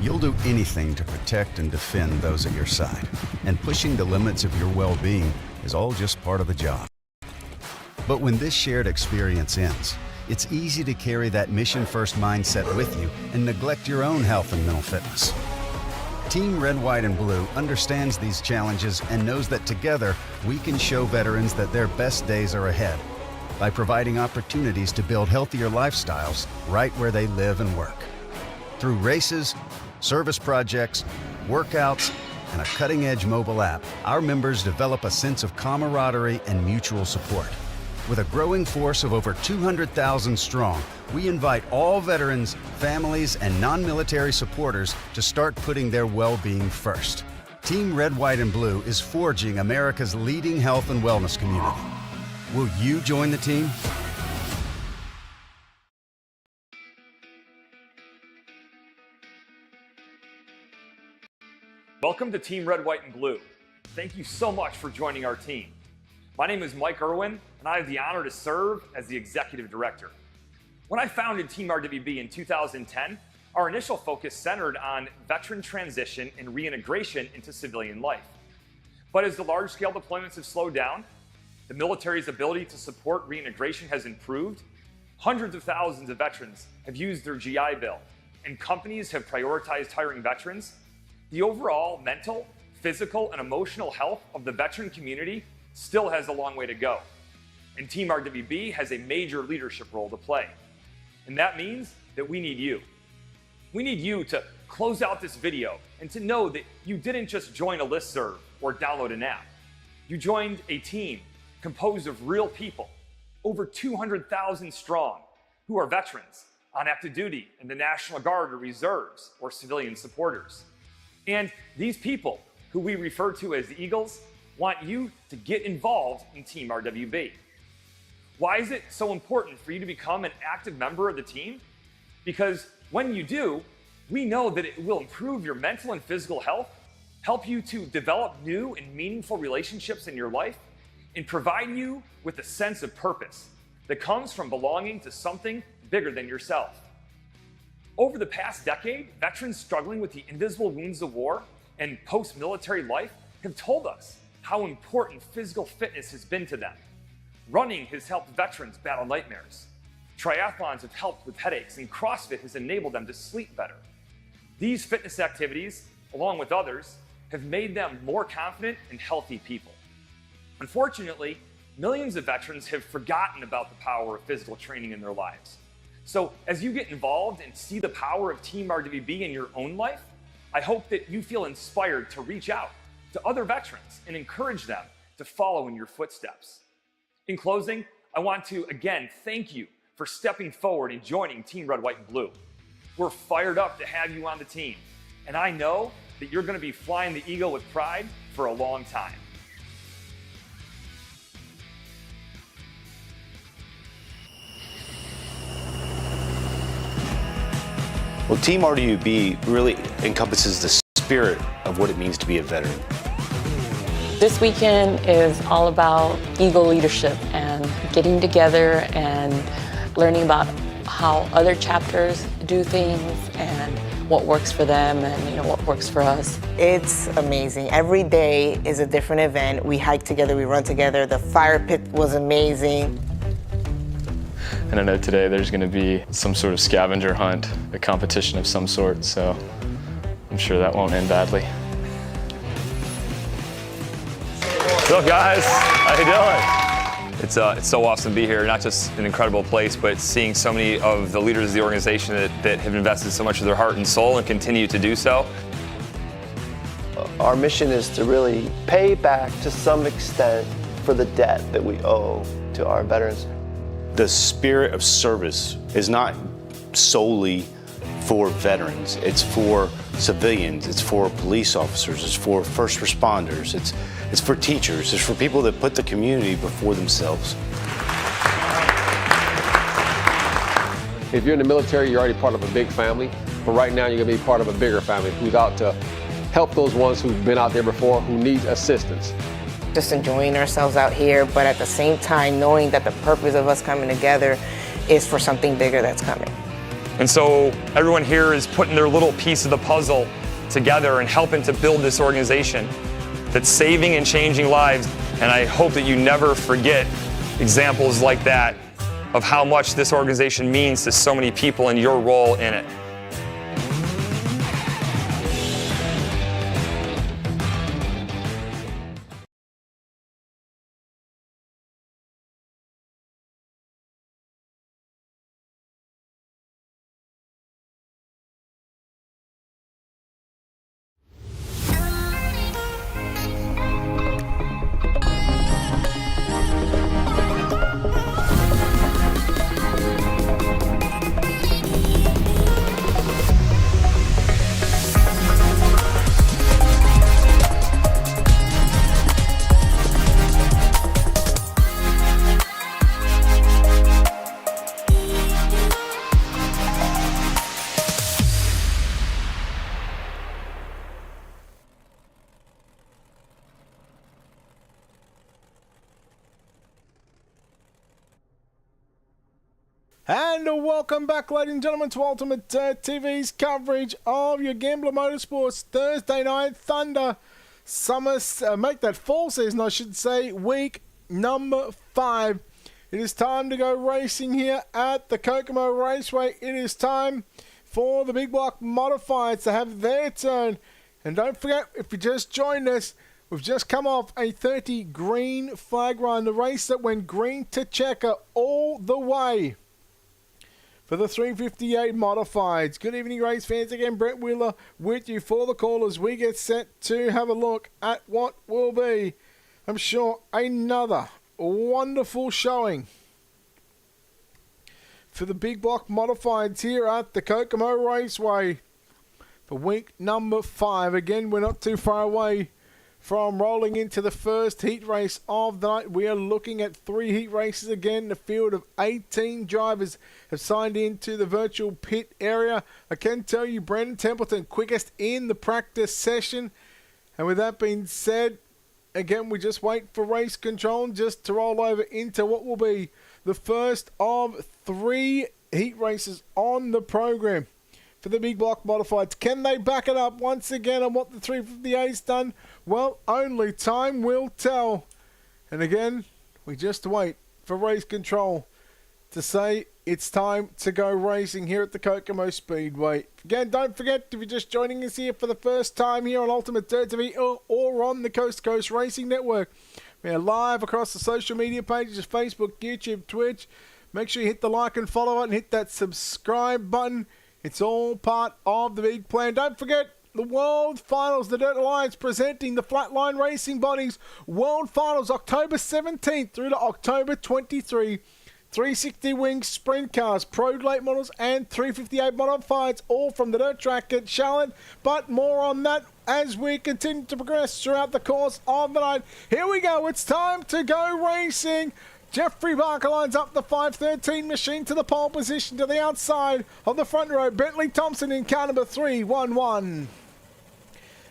You'll do anything to protect and defend those at your side, and pushing the limits of your well-being is all just part of the job. But when this shared experience ends, it's easy to carry that mission-first mindset with you and neglect your own health and mental fitness. Team Red, White, and Blue understands these challenges and knows that together we can show veterans that their best days are ahead. by providing opportunities to build healthier lifestyles right where they live and work. Through races, service projects, workouts, and a cutting-edge mobile app, our members develop a sense of camaraderie and mutual support. With a growing force of over 200,000 strong, we invite all veterans, families, and non-military supporters to start putting their well-being first. Team Red, White, and Blue is forging America's leading health and wellness community. Will you join the team? Welcome to Team Red, White, and Blue. Thank you so much for joining our team. My name is Mike Irwin, and I have the honor to serve as the Executive Director. When I founded Team RWB in 2010, our initial focus centered on veteran transition and reintegration into civilian life. But as the large-scale deployments have slowed down, the military's ability to support reintegration has improved, hundreds of thousands of veterans have used their GI Bill, and companies have prioritized hiring veterans, the overall mental, physical, and emotional health of the veteran community still has a long way to go. And Team RWB has a major leadership role to play. And that means that we need you. We need you to close out this video and to know that you didn't just join a listserv or download an app. You joined a team composed of real people, over 200,000 strong, who are veterans on active duty in the National Guard or reserves or civilian supporters. And these people, who we refer to as the Eagles, want you to get involved in Team RWB. Why is it so important for you to become an active member of the team? Because when you do, we know that it will improve your mental and physical health, help you to develop new and meaningful relationships in your life, and provide you with a sense of purpose that comes from belonging to something bigger than yourself. Over the past decade, veterans struggling with the invisible wounds of war and post-military life have told us how important physical fitness has been to them. Running has helped veterans battle nightmares. Triathlons have helped with headaches, and CrossFit has enabled them to sleep better. These fitness activities, along with others, have made them more confident and healthy people. Unfortunately, millions of veterans have forgotten about the power of physical training in their lives. So as you get involved and see the power of Team RWB in your own life, I hope that you feel inspired to reach out to other veterans and encourage them to follow in your footsteps. In closing, I want to again thank you for stepping forward and joining Team Red, White, and Blue. We're fired up to have you on the team, and I know that you're going to be flying the Eagle with pride for a long time. Well, Team RWB really encompasses the spirit of what it means to be a veteran. This weekend is all about Eagle leadership and getting together and learning about how other chapters do things and what works for them and what works for us. It's amazing. Every day is a different event. We hike together, we run together. The fire pit was amazing. And I know today there's going to be some sort of scavenger hunt, a competition of some sort, so I'm sure that won't end badly. What's up, guys? How you doing? It's so awesome to be here. Not just an incredible place, but seeing so many of the leaders of the organization that have invested so much of their heart and soul and continue to do so. Our mission is to really pay back to some extent for the debt that we owe to our veterans. The spirit of service is not solely for veterans. It's for civilians, it's for police officers, it's for first responders, it's for teachers, it's for people that put the community before themselves. If you're in the military, you're already part of a big family, but right now you're gonna be part of a bigger family who's out to help those ones who've been out there before, who need assistance. Just enjoying ourselves out here, but at the same time knowing that the purpose of us coming together is for something bigger that's coming. And so everyone here is putting their little piece of the puzzle together and helping to build this organization that's saving and changing lives. And I hope that you never forget examples like that of how much this organization means to so many people and your role in it. And welcome back, ladies and gentlemen, to Ultimate TV's coverage of your Gambler Motorsports Thursday Night Thunder Summer, make that fall season, I should say, week number 5. It is time to go racing here at the Kokomo Raceway. It is time for the Big Block Modifieds to have their turn. And don't forget, if you just joined us, we've just come off a 30 green flag run, the race that went green to checker all the way for the 358 Modifieds. Good evening, race fans. Again, Brett Wheeler with you for the call as we get set to have a look at what will be, I'm sure, another wonderful showing for the Big Block Modifieds here at the Kokomo Raceway for week number 5. Again, we're not too far away from rolling into the first heat race of the night. We are looking at 3 heat races again. The field of 18 drivers have signed into the virtual pit area. I can tell you, Brandon Templeton, quickest in the practice session. And with that being said, again, we just wait for race control just to roll over into what will be the first of 3 heat races on the program for the Big Block Modifieds. Can they back it up once again on what the 358's done? Well, only time will tell. And again, we just wait for race control to say it's time to go racing here at the Kokomo Speedway. Again, don't forget, if you're just joining us here for the first time here on Ultimate Dirt TV or on the Coast to Coast Racing Network, we are live across the social media pages of Facebook, YouTube, Twitch. Make sure you hit the like and follow button, hit that subscribe button. It's all part of the big plan. Don't forget the World Finals, the Dirt Alliance presenting the Flatline Racing Bodies World Finals, October 17th through to October 23. 360 wing sprint cars, pro late models, and 358 modifieds, all from the dirt track at Charlotte. But more on that as we continue to progress throughout the course of the night. Here we go. It's time to go racing. Jeffrey Barker lines up the 513 machine to the pole position to the outside of the front row. Bentley Thompson in car number 311.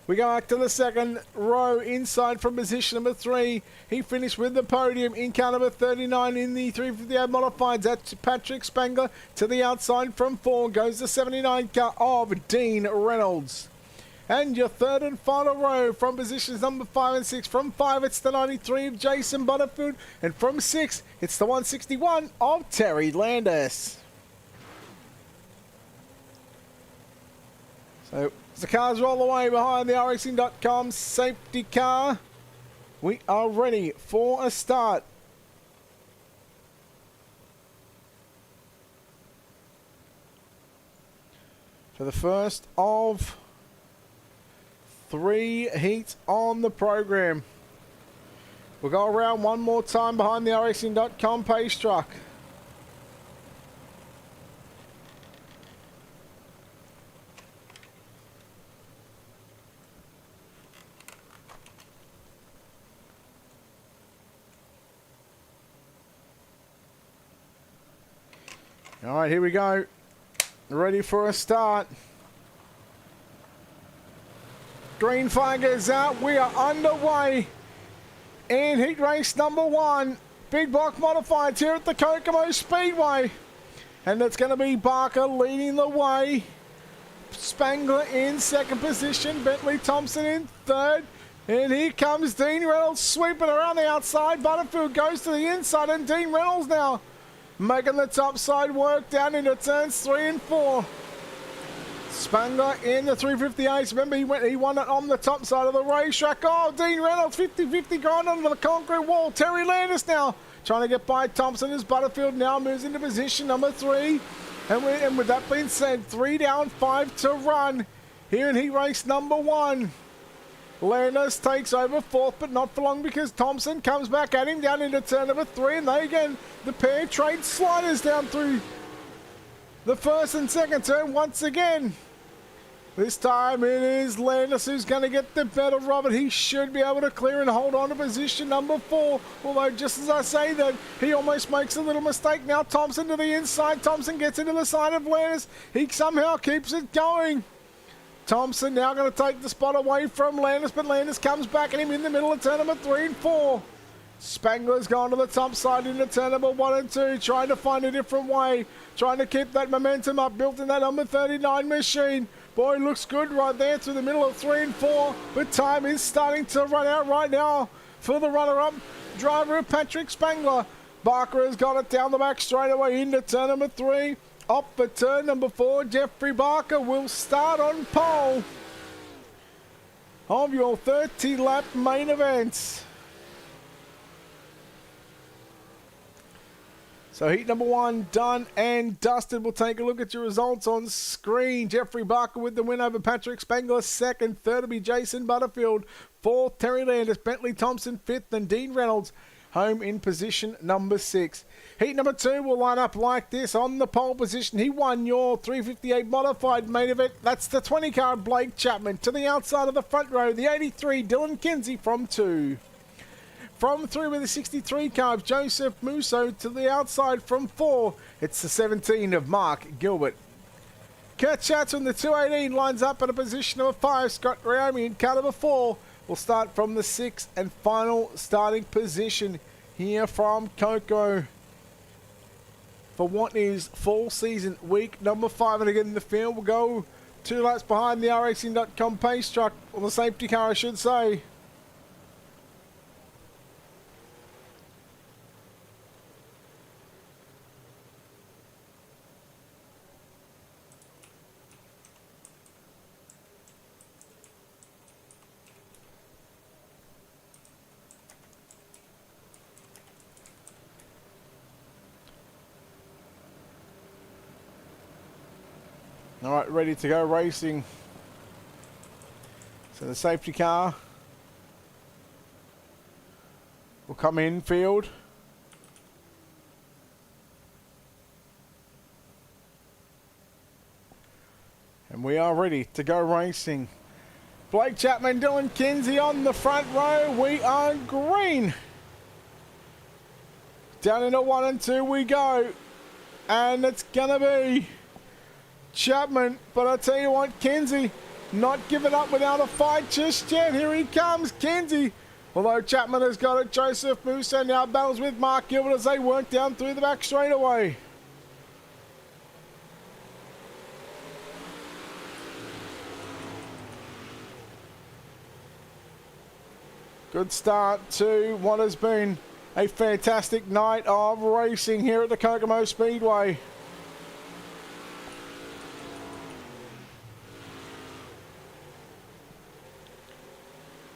We go back to the second row inside from position number 3. He finished with the podium in car number 39 in the 358 modifieds. That's Patrick Spangler. To the outside from 4 goes the 79 car of Dean Reynolds. And your third and final row from positions number 5 and 6. From 5, it's the 93 of Jason Butterfield. And from 6, it's the 161 of Terry Landis. So, as the cars roll away behind the iRacing.com safety car, we are ready for a start. For the first of 3 heats on the program. We'll go around one more time behind the iRacing.com pace truck. All right, here we go. Ready for a start. Green flag is out. We are underway in heat race number 1. Big Block Modifieds here at the Kokomo Speedway. And it's going to be Barker leading the way. Spangler in second position. Bentley Thompson in third. And here comes Dean Reynolds sweeping around the outside. Butterfield goes to the inside. And Dean Reynolds now making the top side work down into turns 3 and 4. Spangler in the 358. Remember, he won it on the top side of the racetrack. Oh, Dean Reynolds, 50-50 going under the concrete wall. Terry Landis now trying to get by Thompson as Butterfield now moves into position number 3. And with that being said, 3 down, 5 to run here in heat race number 1. Landis takes over 4th, but not for long because Thompson comes back at him down into turn number 3. And they again, the pair trade sliders down through the first and second turn once again. This time it is Landis who's going to get the better of it. He should be able to clear and hold on to position number 4. Although just as I say that, he almost makes a little mistake. Now Thompson to the inside. Thompson gets into the side of Landis. He somehow keeps it going. Thompson now going to take the spot away from Landis, but Landis comes back at him in the middle of turn number 3 and 4. Spangler's gone to the top side into turn number 1 and 2, trying to find a different way, trying to keep that momentum up, built in that number 39 machine. Boy, looks good right there through the middle of 3 and 4, but time is starting to run out right now for the runner-up driver of Patrick Spangler. Barker has got it down the back straight away into turn number 3. Up for turn number 4, Jeffrey Barker will start on pole of your 30-lap main event. So heat number 1 done and dusted. We'll take a look at your results on screen. Jeffrey Barker with the win over Patrick Spangler. Second. Third will be Jason Butterfield. Fourth, Terry Landis. Bentley Thompson. Fifth, and Dean Reynolds home in position number 6. Heat number 2 will line up like this. On the pole position, he won your 358 modified main event. That's the 20 car Blake Chapman. To the outside of the front row, the 83 Dylan Kinsey from 2. From 3 with the 63 car, Joseph Musso. To the outside from 4, it's the 17 of Mark Gilbert. Kurt Schatz in the 218 lines up at a position of 5. Scott Raomi in car number 4 will start from the 6th and final starting position here from Kokomo for what is fall season week number 5. And again, the field will go 2 laps behind the racing.com pace truck, or the safety car I should say. All right, ready to go racing. So the safety car will come in field. And we are ready to go racing. Blake Chapman, Dylan Kinsey on the front row. We are green. Down into 1 and 2 we go. And it's going to be Chapman, but I tell you what, Kinsey not giving up without a fight just yet. Here he comes, Kinsey. Although Chapman has got it, Joseph Musso now battles with Mark Gilbert as they work down through the back straightaway. Good start to what has been a fantastic night of racing here at the Kokomo Speedway.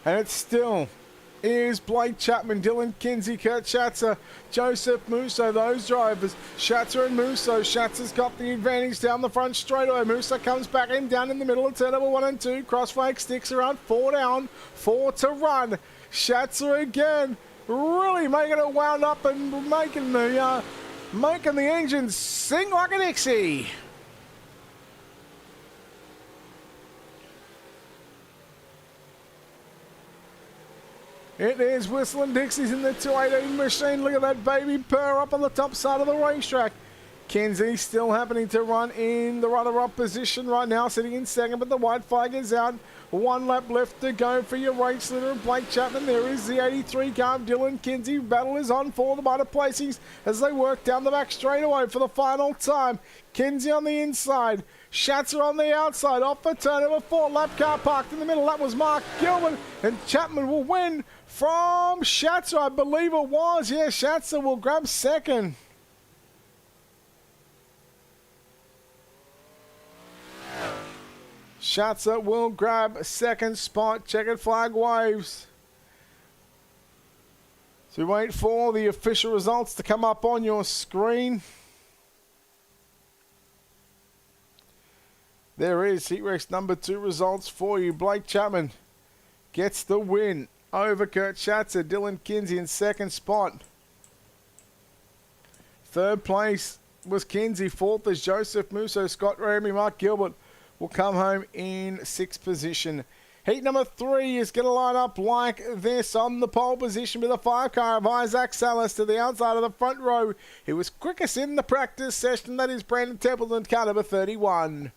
And it still is Blake Chapman, Dylan Kinsey, Kurt Schatzer, Joseph Musso, those drivers. Schatzer and Musso. Schatzer's got the advantage down the front straightaway. Musso comes back in down in the middle of turn number 1 and 2. Crossflag sticks around, 4 down, 4 to run. Schatzer again, really making it wound up and making the engine sing like a Dixie. It is Whistling Dixies in the 218 machine. Look at that baby purr up on the top side of the racetrack. Kinsey still happening to run in the runner-up position right now, sitting in second, but the white flag is out. 1 lap left to go for your race leader, Blake Chapman. There is the 83 car, Dylan Kinsey. Battle is on for the minor placings as they work down the back straightaway for the final time. Kinsey on the inside, Schatzer on the outside, off for turn number 4. Lap car parked in the middle. That was Mark Gilbert, and Chapman will win from Schatzer, I believe it was. Yeah, Schatzer will grab second. Schatzer will grab a second spot. Checkered flag waves. So we wait for the official results to come up on your screen. There is heat race number 2 results for you. Blake Chapman gets the win over Kurt Schatzer. Dylan Kinsey in second spot. Third place was Kinsey. Fourth is Joseph Musso. Scott Ramey, Mark Gilbert will come home in 6th position. Heat number 3 is going to line up like this. On the pole position with a 5 car of Isaac Salas to the outside of the front row. He was quickest in the practice session. That is Brandon Templeton, car number 31.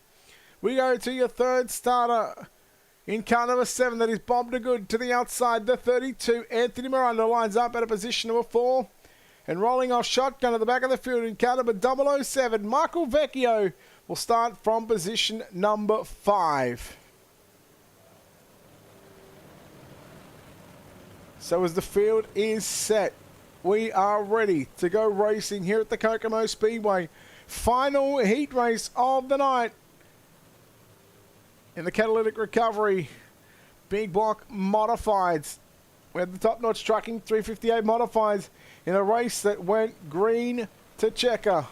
We go to your third starter. In car number 7, that is Bob DeGood to the outside. The 32, Anthony Miranda lines up at a position number 4. And rolling off shotgun at the back of the field in car number 007, Michael Vecchio will start from position number 5. So as the field is set, we are ready to go racing here at the Kokomo Speedway. Final heat race of the night in the catalytic recovery big block modifieds. We had the top-notch trucking 358 modifieds in a race that went green to checker.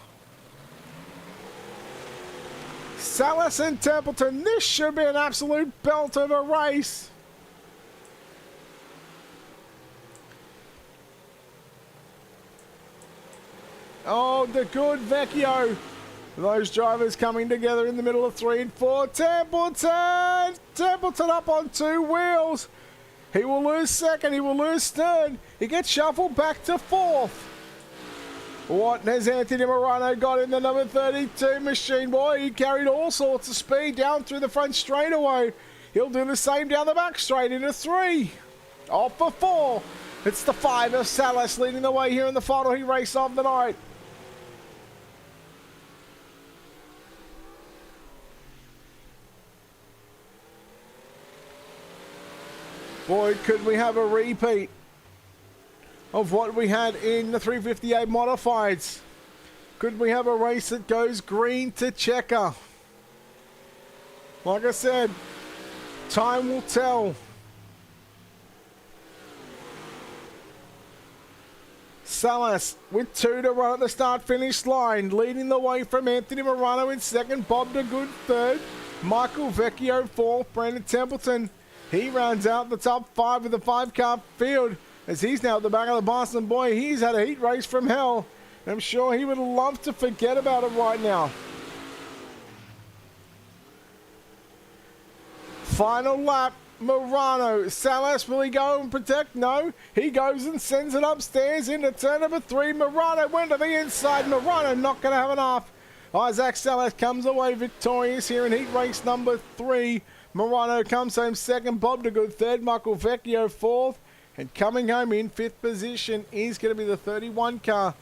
Salas and Templeton, this should be an absolute belt of a race. Oh, the good Vecchio. Those drivers coming together in the middle of 3 and 4. Templeton! Templeton up on 2 wheels. He will lose second. He will lose third. He gets shuffled back to 4th. What has Anthony Morano got in the number 32 Machine Boy? He carried all sorts of speed down through the front straightaway. He'll do the same down the back straight into 3. Off for 4. It's the 5 of Salas leading the way here in the final heat race of the night. Boy, could we have a repeat of what we had in the 358 modifieds. Could we have a race that goes green to checker? Like I said, time will tell. Salas with 2 to run at the start-finish line, leading the way from Anthony Morano in second, Bob DeGood third, Michael Vecchio fourth, Brandon Templeton. He rounds out the top 5 of the 5-car field as he's now at the back of the Boston Boy. He's had a heat race from hell. I'm sure he would love to forget about it right now. Final lap, Morano. Salas, will he go and protect? No. He goes and sends it upstairs into turn number 3. Morano went to the inside. Morano not going to have enough. Isaac Salas comes away victorious here in heat race number 3. Morano comes home second, Bob DeGood third, Michael Vecchio fourth, and coming home in 5th position is going to be the 31 car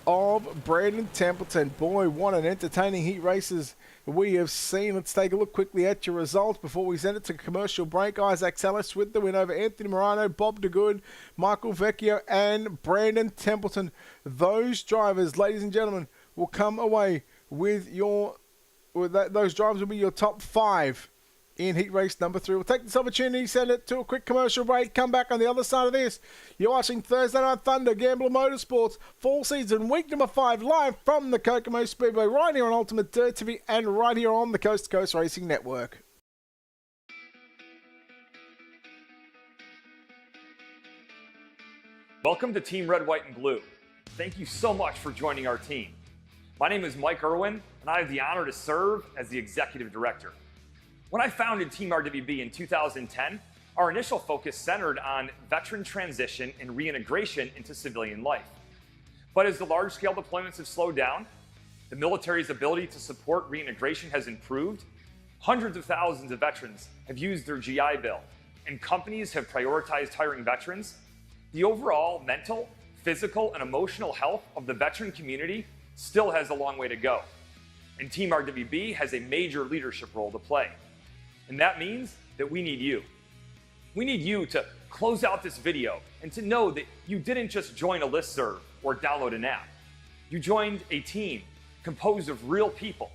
of Brandon Templeton. Boy, what an entertaining heat races we have seen. Let's take a look quickly at your results before we send it to commercial break. Isaac Salas with the win over Anthony Morano, Bob DeGood, Michael Vecchio, and Brandon Templeton. Those drivers, ladies and gentlemen, will come away with those drivers will be your top 5 in heat race number 3. We'll take this opportunity, send it to a quick commercial break, come back on the other side of this. You're watching Thursday Night Thunder, Gambler Motorsports, fall season, week number 5, live from the Kokomo Speedway, right here on Ultimate Dirt TV and right here on the Coast to Coast Racing Network. Welcome to Team Red, White, and Blue. Thank you so much for joining our team. My name is Mike Irwin, and I have the honor to serve as the Executive Director. When I founded Team RWB in 2010, our initial focus centered on veteran transition and reintegration into civilian life. But as the large-scale deployments have slowed down, the military's ability to support reintegration has improved, hundreds of thousands of veterans have used their GI Bill, and companies have prioritized hiring veterans, the overall mental, physical, and emotional health of the veteran community still has a long way to go. And Team RWB has a major leadership role to play. And that means that we need you. We need you to close out this video and to know that you didn't just join a listserv or download an app. You joined a team composed of real people,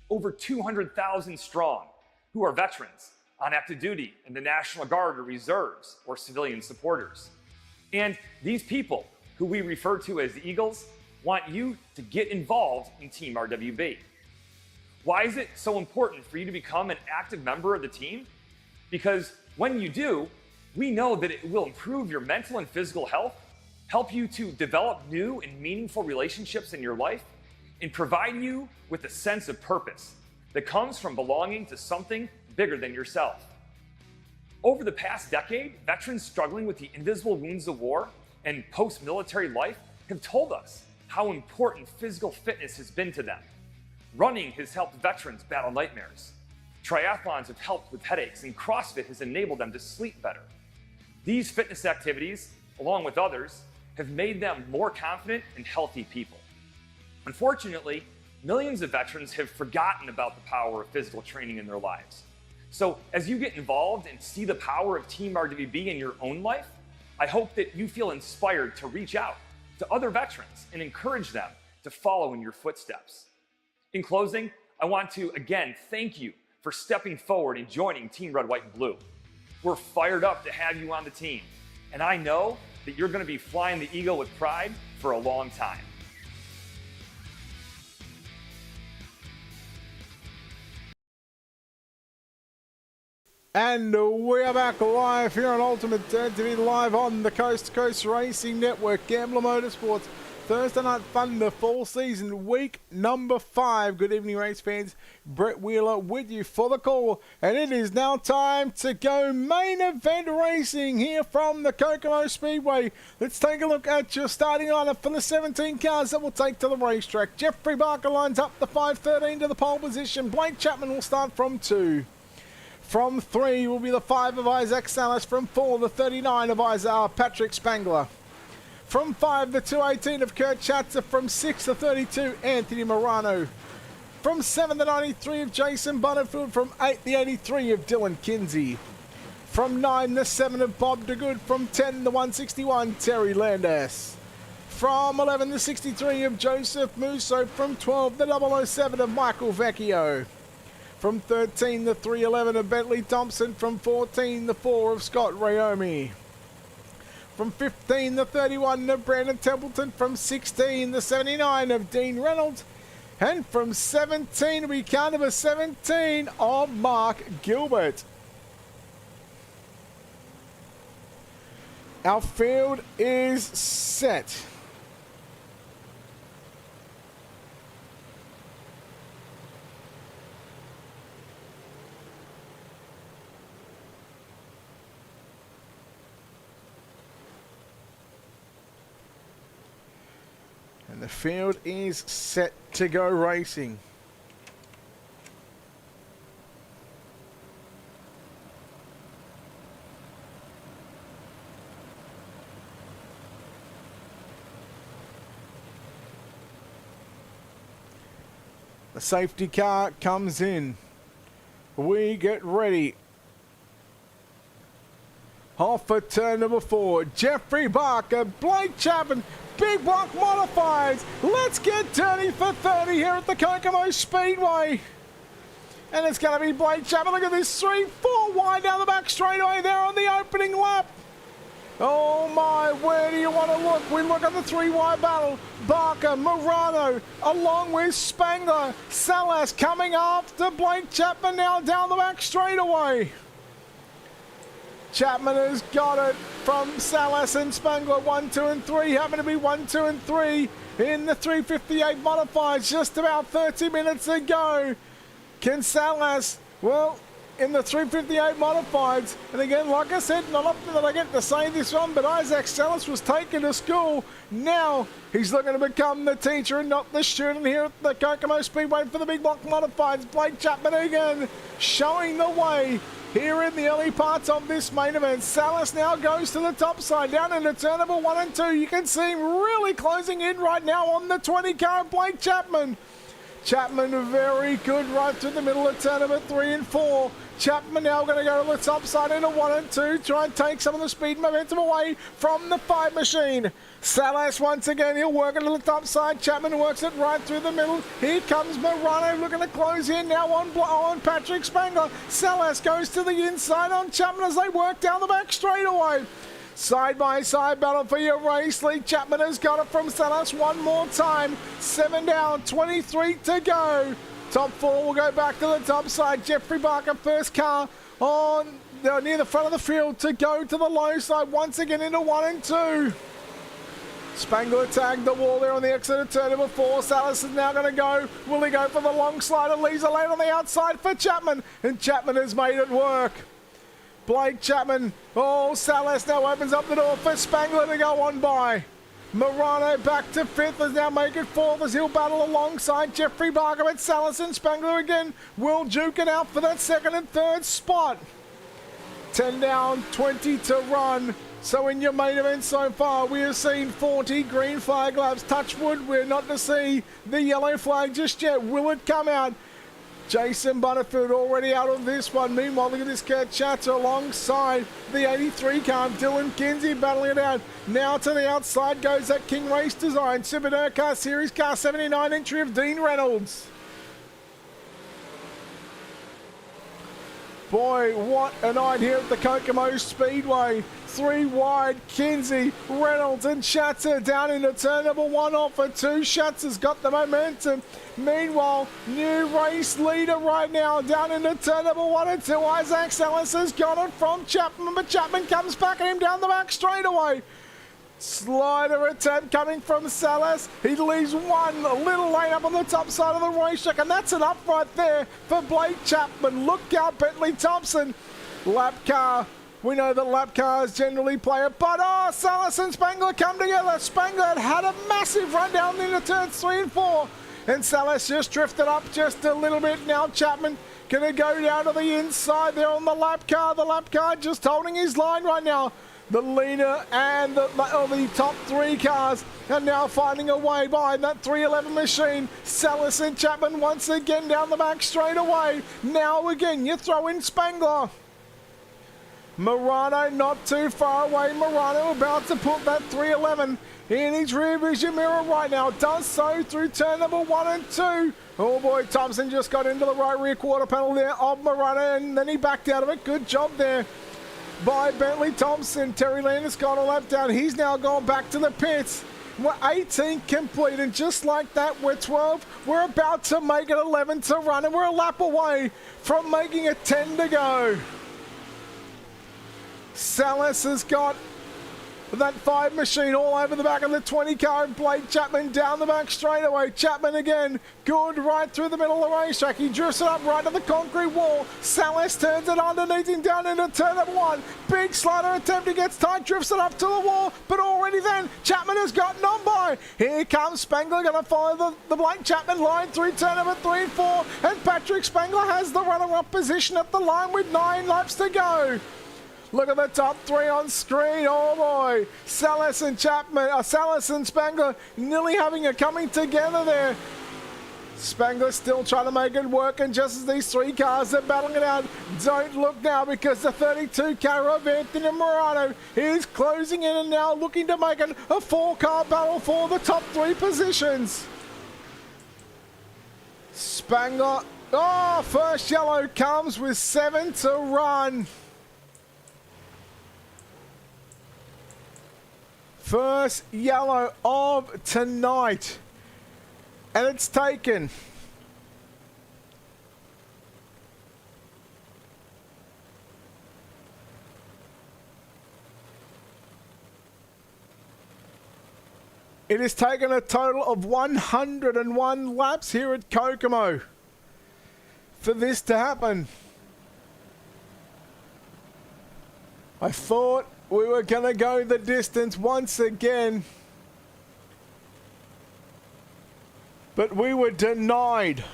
over 200,000 strong, who are veterans on active duty in the National Guard or reserves or civilian supporters. And these people, who we refer to as the Eagles, want you to get involved in Team RWB. Why is it so important for you to become an active member of the team? Because when you do, we know that it will improve your mental and physical health, help you to develop new and meaningful relationships in your life, and provide you with a sense of purpose that comes from belonging to something bigger than yourself. Over the past decade, veterans struggling with the invisible wounds of war and post-military life have told us how important physical fitness has been to them. Running has helped veterans battle nightmares. Triathlons have helped with headaches, and CrossFit has enabled them to sleep better. These fitness activities, along with others, have made them more confident and healthy people. Unfortunately, millions of veterans have forgotten about the power of physical training in their lives. So as you get involved and see the power of Team RWB in your own life, I hope that you feel inspired to reach out to other veterans and encourage them to follow in your footsteps. In closing, I want to again thank you for stepping forward and joining Team Red, White, and Blue. We're fired up to have you on the team, and I know that you're going to be flying the Eagle with pride for a long time. And we are back live here on Ultimate TV, live on the Coast to Coast Racing Network, Gambler Motorsports, Thursday Night Thunder, fall season, week number 5. Good evening, race fans. Brett Wheeler with you for the call. And it is now time to go main event racing here from the Kokomo Speedway. Let's take a look at your starting lineup for the 17 cars that will take to the racetrack. Jeffrey Barker lines up the 513 to the pole position. Blake Chapman will start from 2. From 3 will be the 5 of Isaac Salas. From 4, the 39 of Patrick Spangler. From 5, the 218 of Kurt Schatzer. From 6, the 32, Anthony Morano. From 7, the 93 of Jason Butterfield. From 8, the 83 of Dylan Kinsey. From 9, the 7 of Bob DeGood. From 10, the 161, Terry Landis. From 11, the 63 of Joseph Musso. From 12, the 007 of Michael Vecchio. From 13, the 311 of Bentley Thompson. From 14, the 4 of Scott Rayomi. From 15, the 31 of Brandon Templeton. From 16, the 79 of Dean Reynolds. And from 17, we count number 17 of Mark Gilbert. Our field is set. And the field is set to go racing. The safety car comes in. We get ready. Off for turn number 4. Jeffrey Barker, Blake Chapman, Big Block Modifieds. Let's get dirty for 30 here at the Kokomo Speedway. And it's going to be Blake Chapman. Look at this 3-4 wide down the back straightaway there on the opening lap. Oh my, where do you want to look? We look at the 3-wide battle. Barker, Morano, along with Spangler. Salas coming after Blake Chapman now down the back straightaway. Chapman has got it from Salas and Spangler. 1, 2, and 3 happen to be 1, 2, and 3 in the 358 modifieds. Just about 30 minutes ago. Can Salas, well, in the 358 modifieds, and again, like I said, not often that I get to say this one, but Isaac Salas was taken to school. Now he's looking to become the teacher and not the student here at the Kokomo Speedway for the Big Block modifieds. Blake Chapman again showing the way here in the early parts of this main event. Salas now goes to the top side, down into turn number 1 and 2. You can see him really closing in right now on the 20 car of Blake Chapman. Chapman very good right through the middle of turn number 3 and 4. Chapman now going to go to the top side into 1 and 2, try and take some of the speed momentum away from the 5 machine. Salas once again, he'll work it to the top side. Chapman works it right through the middle. Here comes Morano looking to close in now on Patrick Spangler. Salas goes to the inside on Chapman as they work down the back straightaway. Side-by-side battle for your race lead. Chapman has got it from Salas one more time. 7 down, 23 to go. Top 4 will go back to the top side. Jeffrey Barker, first car on near the front of the field to go to the low side once again into 1 and 2. Spangler tagged the wall there on the exit of turn number 4. Salas is now going to go. Will he go for the long slider? Leaves a lane on the outside for Chapman, and Chapman has made it work. Blake Chapman, oh, Salas now opens up the door for Spangler to go on by. Morano back to 5th as now making 4th as he'll battle alongside Jeffrey Barker, but Salas and Spangler again will duke it out for that 2nd and 3rd spot. 10 down, 20 to run. So in your main event so far, we have seen 40 green flag laps. Touch wood, we're not to see the yellow flag just yet. Will it come out? Jason Butterfield already out of this one. Meanwhile, look at this Kurt Chatter alongside the 83 car. Dylan Kinsey battling it out. Now to the outside goes that King Race Design. Super Car Series Car 79 entry of Dean Reynolds. Boy, what a night here at the Kokomo Speedway. 3 wide, Kinsey, Reynolds and Schatzer down into turn number 1 off for 2. Schatzer's got the momentum. Meanwhile, new race leader right now down into turn number 1 and 2. Isaac Salas has got it from Chapman, but Chapman comes back at him down the back straight away. Slider attempt coming from Salas. He leaves one a little lane up on the top side of the racetrack, and that's an up right there for Blake Chapman. Look out, Bentley Thompson. Lap car. We know that lap cars generally play it, but Salas and Spangler come together. Spangler had a massive run down into turns 3 and 4, and Salas just drifted up just a little bit. Now Chapman gonna go down to the inside there on the lap car. The lap car just holding his line right now. The leader and the top 3 cars are now finding a way behind that 311 machine. Salas and Chapman once again down the back straight away. Now again, you throw in Spangler. Morano not too far away. Morano about to put that 311 in his rear vision mirror right now. Does so through turn number 1 and 2. Oh boy, Thompson just got into the right rear quarter panel there of Morano, and then he backed out of it. Good job there by Bentley Thompson. Terry Landis got a lap down. He's now gone back to the pits. We're 18 complete, and just like that, we're 12. We're about to make it 11 to run, and we're a lap away from making it 10 to go. Salas has got that 5 machine all over the back of the 20 car, and Blake Chapman down the back straight away. Chapman again, good right through the middle of the racetrack. He drifts it up right to the concrete wall. Salas turns it underneath him down into turn number 1. Big slider attempt, he gets tight, drifts it up to the wall, but already then Chapman has gotten on by. Here comes Spangler, going to follow the Blake Chapman line through turn number 3 and 4, and Patrick Spangler has the runner-up position at the line with 9 laps to go. Look at the top 3 on screen. Oh boy, Salas and Chapman, Salas and Spangler nearly having a coming together there. Spangler still trying to make it work, and just as these 3 cars are battling it out, don't look now, because the 32 car of Anthony Morano is closing in and now looking to make it a 4-car battle for the top 3 positions. Spangler, first yellow comes with 7 to run. First yellow of tonight, and it's taken. It has taken a total of 101 laps here at Kokomo for this to happen. I thought we were going to go the distance once again, but we were denied.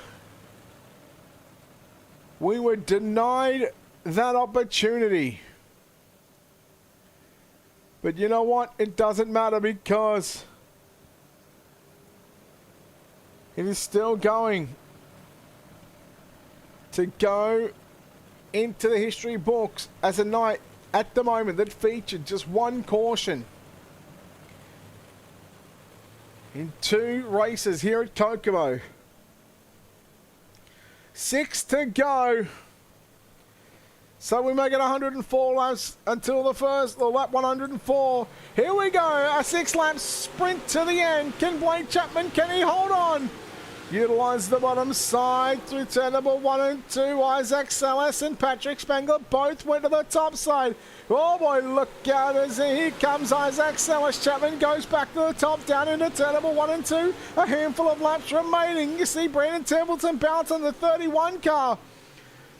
We were denied that opportunity. But you know what? It doesn't matter, because it is still going to go into the history books as a night at the moment that featured just 1 caution in 2 races here at Kokomo. 6 to go. So we make it 104 laps until the first, or lap 104. Here we go, a 6-lap sprint to the end. Can Blake Chapman, can he hold on? Utilise the bottom side through turn number 1 and 2. Isaac Salas and Patrick Spangler both went to the top side. Oh boy, look out as here comes Isaac Salas. Chapman goes back to the top, down into turn number 1 and 2. A handful of laps remaining. You see Brandon Templeton bounce on the 31 car.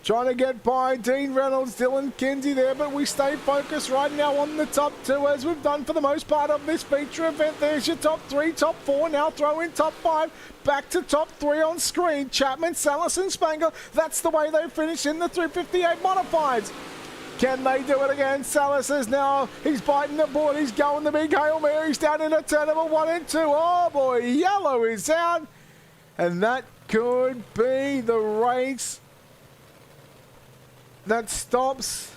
Trying to get by Dean Reynolds, Dylan Kinsey there, but we stay focused right now on the top two, as we've done for the most part of this feature event. There's your top three, top four, now throw in top five, back to top three on screen. Chapman, Salas and Spangler, that's the way they finish in the 358 modifieds. Can they do it again? Salas is now, he's biting the board, he's going the big Hail Mary's down into turn number 1 and 2. Oh boy, yellow is out, and that could be the race that stops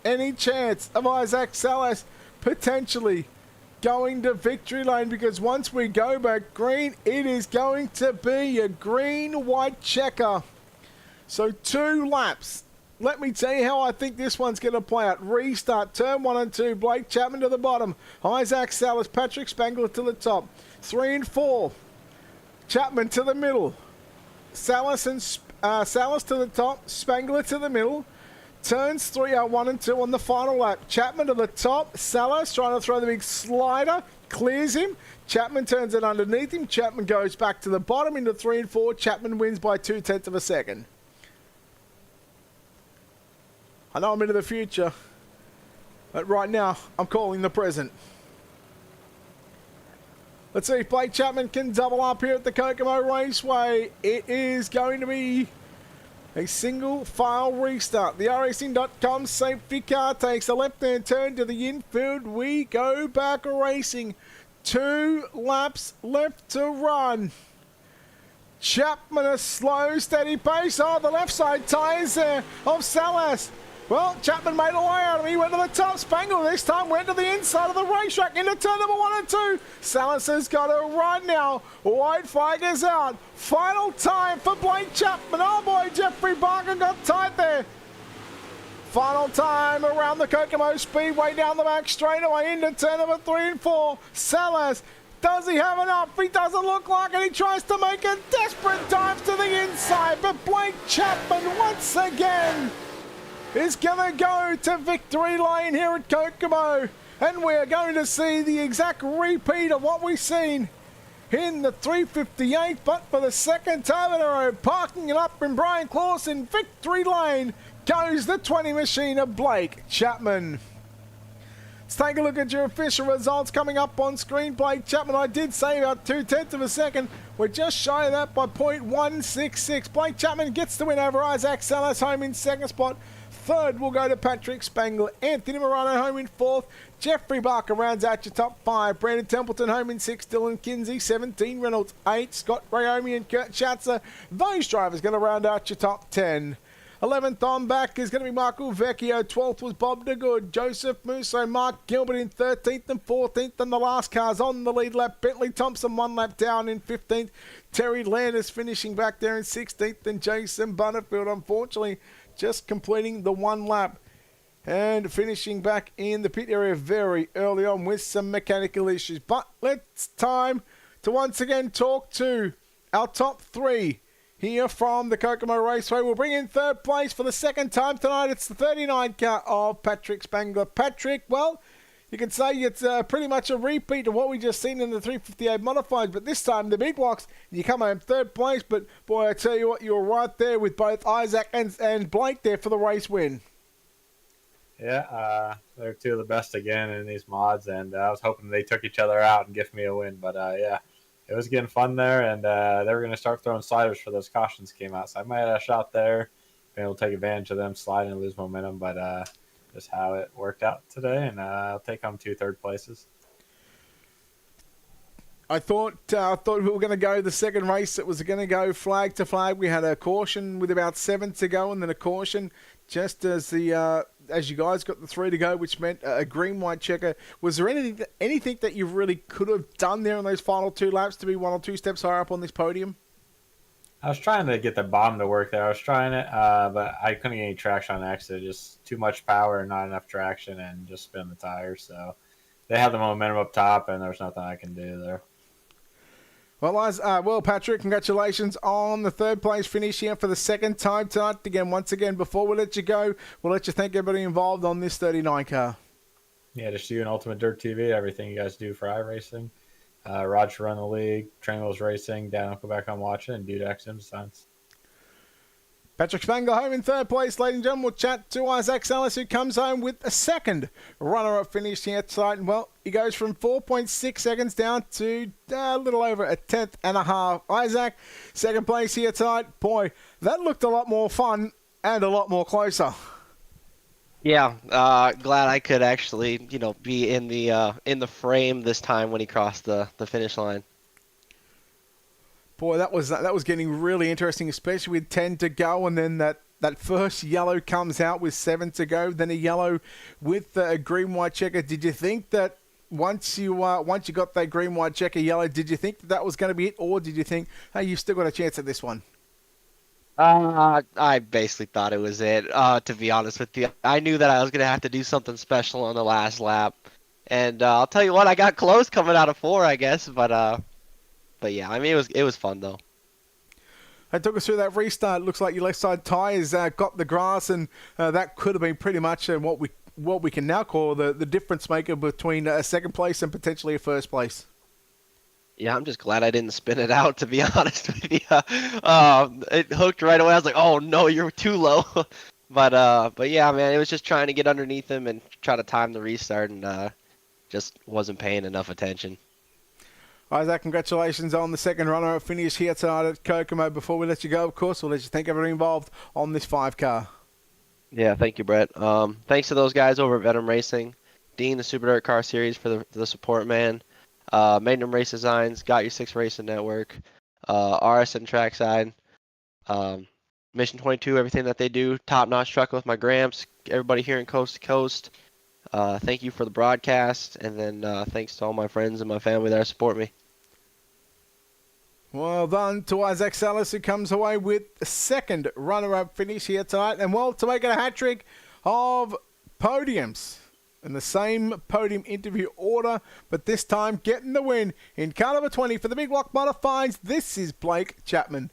any chance of Isaac Salas potentially going to victory lane, because once we go back green, it is going to be a green-white checker. So 2 laps. Let me tell you how I think this one's going to play out. Restart, turn 1 and 2, Blake Chapman to the bottom, Isaac Salas, Patrick Spangler to the top. 3 and 4, Chapman to the middle, Salas to the top, Spangler to the middle. Turns 3 are 1 and 2 on the final lap. Chapman to the top. Salas trying to throw the big slider. Clears him. Chapman turns it underneath him. Chapman goes back to the bottom into 3 and 4. Chapman wins by 0.2 of a second. I know I'm into the future, but right now I'm calling the present. Let's see if Blake Chapman can double up here at the Kokomo Raceway. It is going to be a single file restart. The racing.com safety car takes a left-hand turn to the infield. We go back racing. 2 laps left to run. Chapman a slow, steady pace. Oh, the left side tyres there of Salas. Well, Chapman made a way out of him. He went to the top. Spangler this time went to the inside of the racetrack into turn number 1 and 2. Salas has got a run now. White flag is out. Final time for Blake Chapman. Oh boy, Jeffrey Barker got tight there. Final time around the Kokomo Speedway down the back straightaway into turn number 3 and 4. Salas, does he have enough? He doesn't look like it. He tries to make a desperate dive to the inside, but Blake Chapman once again is going to go to victory lane here at Kokomo. And we're going to see the exact repeat of what we've seen in the 358, but for the second time in a row, parking it up in Brian Clausen victory lane goes the 20 machine of Blake Chapman. Let's take a look at your official results coming up on screen. Blake Chapman, I did say about 0.2 of a second. We're just shy of that by 0.166. Blake Chapman gets the win over Isaac Salas, home in second spot. Third will go to Patrick Spangler. Anthony Morano home in fourth. Jeffrey Barker rounds out your top 5. Brandon Templeton home in 6. Dylan Kinsey 17. Reynolds 8. Scott Rayomi and Kurt Schatzer. Those drivers going to round out your top 10. 11th on back is going to be Michael Vecchio. 12th was Bob DeGood. Joseph Musso, Mark Gilbert in 13th and 14th. And the last cars on the lead lap. Bentley Thompson 1 lap down in 15th. Terry Landis finishing back there in 16th. And Jason Butterfield, unfortunately, just completing the 1 lap and finishing back in the pit area very early on with some mechanical issues. But it's time to once again talk to our top 3 here from the Kokomo Raceway. We'll bring in third place for the second time tonight. It's the 39 car of Patrick Spangler. Patrick, well, you can say it's pretty much a repeat of what we just seen in the 358 modifieds, but this time the big blocks, you come home third place. But boy, I tell you what, you were right there with both Isaac and Blake there for the race win. Yeah, they're 2 of the best again in these mods, and I was hoping they took each other out and give me a win. But yeah, it was getting fun there, and they were going to start throwing sliders for those cautions came out, so I might have a shot there, being able to take advantage of them sliding and lose momentum, but just how it worked out today, and I'll take home 2 third places. I thought we were going to go the second race. It was going to go flag to flag. We had a caution with about 7 to go, and then a caution just as you guys got the 3 to go, which meant a green-white checker. Was there anything that you really could have done there in those final 2 laps to be 1 or 2 steps higher up on this podium? I was trying to get the bottom to work there. I was trying it, but I couldn't get any traction on exit. Just too much power and not enough traction, and just spin the tires. So they had the momentum up top, and there's nothing I can do there. Well, Patrick, congratulations on the third place finish here for the second time tonight. Once again, before we let you go, we'll let you thank everybody involved on this 39 car. Yeah, just you and Ultimate Dirt TV, everything you guys do for iRacing. Roger Run the League, Train Wheels Racing, Dan Uncle back on watching, and Dude X Designs. Patrick Spangler home in third place, ladies and gentlemen. We'll chat to Isaac Salas, who comes home with a second runner-up finish here tonight. And, well, he goes from 4.6 seconds down to a little over a tenth and a half. Isaac, second place here tonight. Boy, that looked a lot more fun and a lot more closer. Yeah, glad I could actually, be in the frame this time when he crossed the finish line. Boy, that was getting really interesting, especially with 10 to go, and then that first yellow comes out with 7 to go, then a yellow with a green-white checker. Did you think that once you got that green-white checker yellow, did you think that was going to be it, or did you think, hey, you've still got a chance at this one? I basically thought it was it, to be honest with you. I knew that I was going to have to do something special on the last lap. And I'll tell you what, I got close coming out of 4, I guess. But yeah, I mean, it was fun, though. They took us through that restart. Looks like your left side tyres got the grass, and that could have been pretty much what we can now call the difference maker between a second place and potentially a first place. Yeah, I'm just glad I didn't spin it out, to be honest with you. It hooked right away. I was like, oh, no, you're too low. But yeah, man, it was just trying to get underneath him and try to time the restart, and just wasn't paying enough attention. Isaac, congratulations on the second runner-up finish here tonight at Kokomo. Before we let you go, of course, we'll let you thank everyone involved on this 5-car. Yeah, thank you, Brett. Thanks to those guys over at Venom Racing, Dean, the Super Dirt Car Series for the support, man. Magnum Race Designs, Got Your 6 Racing Network, RSN Trackside, Mission 22, everything that they do. Top-notch truck with my Gramps, everybody here in Coast to Coast. Thank you for the broadcast, and then thanks to all my friends and my family that support me. Well done to Isaac Salas, who comes away with the second runner-up finish here tonight. And, well, to make it a hat-trick of podiums in the same podium interview order, but this time getting the win in car number 20 for the Big Block Modifieds. This is Blake Chapman.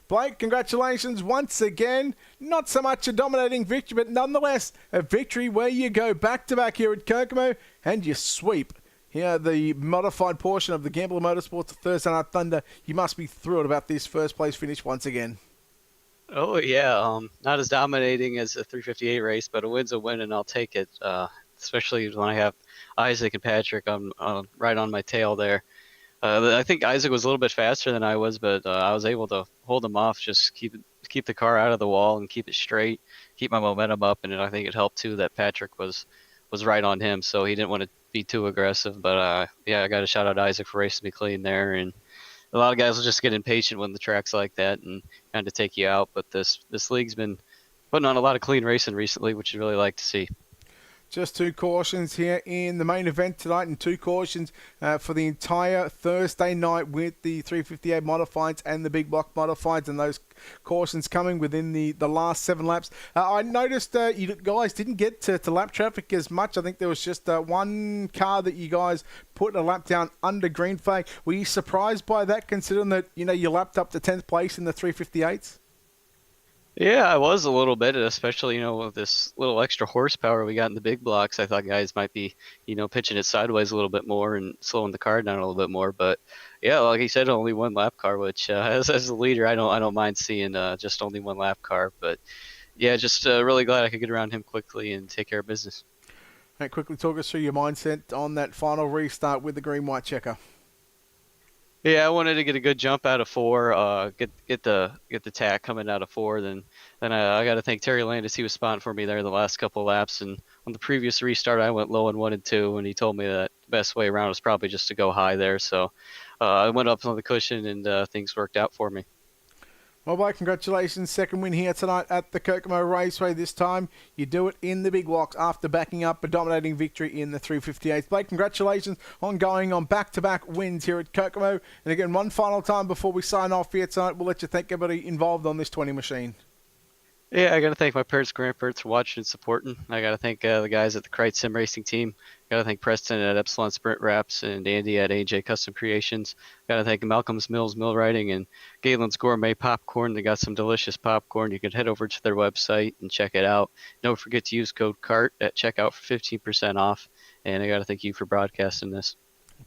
Blake, congratulations once again. Not so much a dominating victory, but nonetheless a victory where you go back-to-back here at Kokomo and you sweep here the modified portion of the Gambler Motorsports Thursday Night Thunder. You must be thrilled about this first-place finish once again. Oh, yeah. Not as dominating as a 358 race, but a win's a win, and I'll take it, especially when I have Isaac and Patrick right on my tail there. I think Isaac was a little bit faster than I was, but I was able to hold him off, just keep the car out of the wall and keep it straight, keep my momentum up, and I think it helped too that Patrick was right on him, so he didn't want to be too aggressive. But yeah, I got to shout out Isaac for racing me clean there, and a lot of guys will just get impatient when the track's like that and kind of take you out. But this league's been putting on a lot of clean racing recently, which I really like to see. Just 2 cautions here in the main event tonight, and 2 cautions for the entire Thursday night with the 358 modifieds and the Big Block modifieds, and those cautions coming within the last 7 laps. I noticed you guys didn't get to lap traffic as much. I think there was just one car that you guys put a lap down under green flag. Were you surprised by that, considering that you lapped up to 10th place in the 358s? Yeah, I was a little bit, especially, with this little extra horsepower we got in the big blocks. I thought guys might be, pitching it sideways a little bit more and slowing the car down a little bit more. But yeah, like you said, only 1 lap car, which as a leader, I don't mind seeing just only 1 lap car. But yeah, just really glad I could get around him quickly and take care of business. Hey, quickly talk us through your mindset on that final restart with the green-white checker. Yeah, I wanted to get a good jump out of 4, get the tack coming out of 4. Then I got to thank Terry Landis. He was spotting for me there the last couple of laps. And on the previous restart, I went low in 1 and 2, and he told me that the best way around was probably just to go high there. So I went up on the cushion, and things worked out for me. Well, Blake, congratulations. Second win here tonight at the Kokomo Raceway. This time you do it in the big blocks after backing up a dominating victory in the 358. Blake, congratulations on going on back-to-back wins here at Kokomo. And again, one final time before we sign off here tonight, we'll let you thank everybody involved on this 20 machine. Yeah, I got to thank my parents, grandparents for watching and supporting. I got to thank the guys at the Kreitz Sim Racing team. Got to thank Preston at Epsilon Sprint Wraps and Andy at AJ Custom Creations. Got to thank Malcolm's Mills Mill Writing and Galen's Gourmet Popcorn. They got some delicious popcorn. You can head over to their website and check it out. Don't forget to use code CART at checkout for 15% off. And I got to thank you for broadcasting this.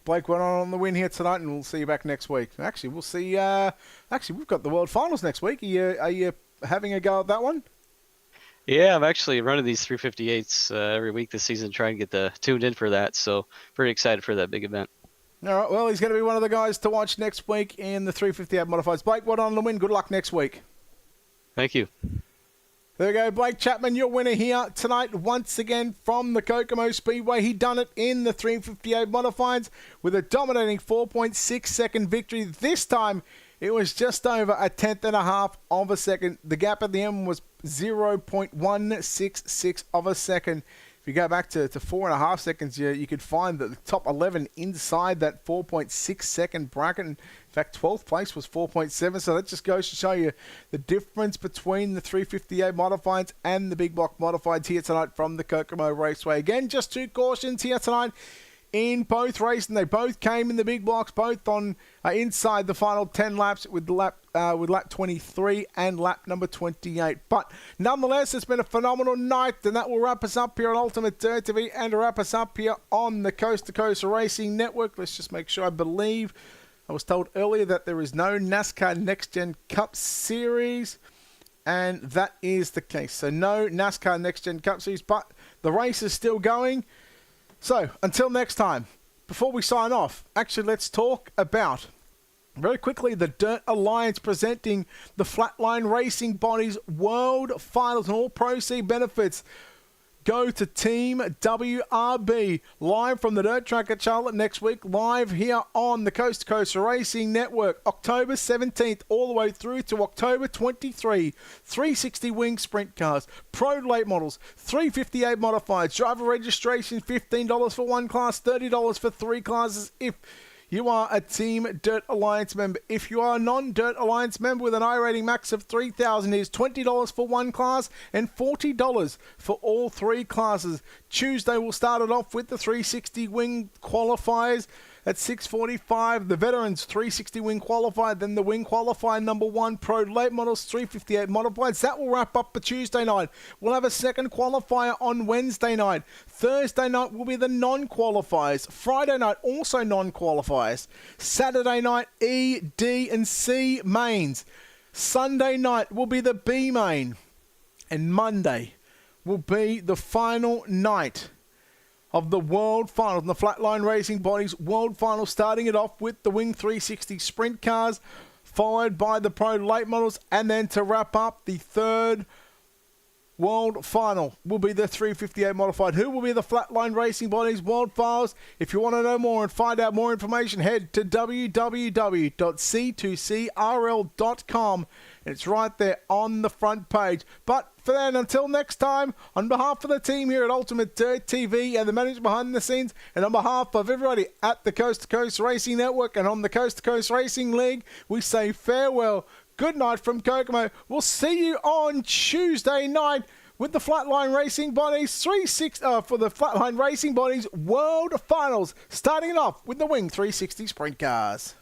Blake went on the win here tonight, and we'll see you back next week. Actually, we'll see. We've got the World Finals next week. Are you having a go at that one? Yeah, I'm actually running these 358s every week this season, trying to get tuned in for that. So pretty excited for that big event. All right, well, he's going to be one of the guys to watch next week in the 358 Modifieds. Blake, well done on the win. Good luck next week. Thank you. There we go, Blake Chapman, your winner here tonight, once again from the Kokomo Speedway. He done it in the 358 Modifieds with a dominating 4.6 second victory. This time, it was just over a tenth and a half of a second. The gap at the end was 0.166 of a second. If you go back to 4.5 seconds, you could find that the top 11 inside that 4.6 second bracket. In fact, 12th place was 4.7. So that just goes to show you the difference between the 358 Modifieds and the Big Block Modifieds here tonight from the Kokomo Raceway. Again, just 2 cautions here tonight in both races, and they both came in the big blocks, both on inside the final 10 laps with lap 23 and lap number 28. But nonetheless, it's been a phenomenal night, and that will wrap us up here on Ultimate Dirt TV and wrap us up here on the Coast to Coast Racing Network. Let's just make sure. I believe I was told earlier that there is no NASCAR Next Gen Cup Series, and that is the case. So no NASCAR Next Gen Cup Series, but the race is still going. So, until next time, before we sign off, actually let's talk about, very quickly, the Dirt Alliance presenting the Flatline Racing Body's World Finals, and all proceed benefits go to Team WRB, live from the Dirt Track at Charlotte next week, live here on the Coast to Coast Racing Network, October 17th all the way through to October 23. 360 wing sprint cars, pro late models, 358 modifieds, driver registration $15 for one class, $30 for 3 classes if you are a Team Dirt Alliance member. If you are a non-Dirt Alliance member with an iRating max of 3,000, it is $20 for one class and $40 for all 3 classes. Tuesday, we'll start it off with the 360 wing qualifiers at 6:45. The veterans 360 wing qualifier, then the wing qualifier number 1 pro late models 358 modifieds. That will wrap up the Tuesday night. We'll have a second qualifier on Wednesday night. Thursday night will be the non-qualifiers. Friday night also non-qualifiers. Saturday night E, D and C mains. Sunday night will be the B main. And Monday will be the final night of the World Finals, the Flatline Racing Body's World Finals, starting it off with the Wing 360 Sprint Cars, followed by the Pro Late Models, and then to wrap up the third World Final will be the 358 Modified. Who will be the Flatline Racing Body's World Finals? If you want to know more and find out more information, head to www.c2crl.com. It's right there on the front page. But for then, until next time, on behalf of the team here at Ultimate Dirt TV and the management behind the scenes, and on behalf of everybody at the Coast to Coast Racing Network and on the Coast to Coast Racing League, we say farewell. Good night from Kokomo. We'll see you on Tuesday night with the Flatline Racing Bodies for the Flatline Racing Bodies World Finals, starting it off with the Wing 360 Sprint Cars.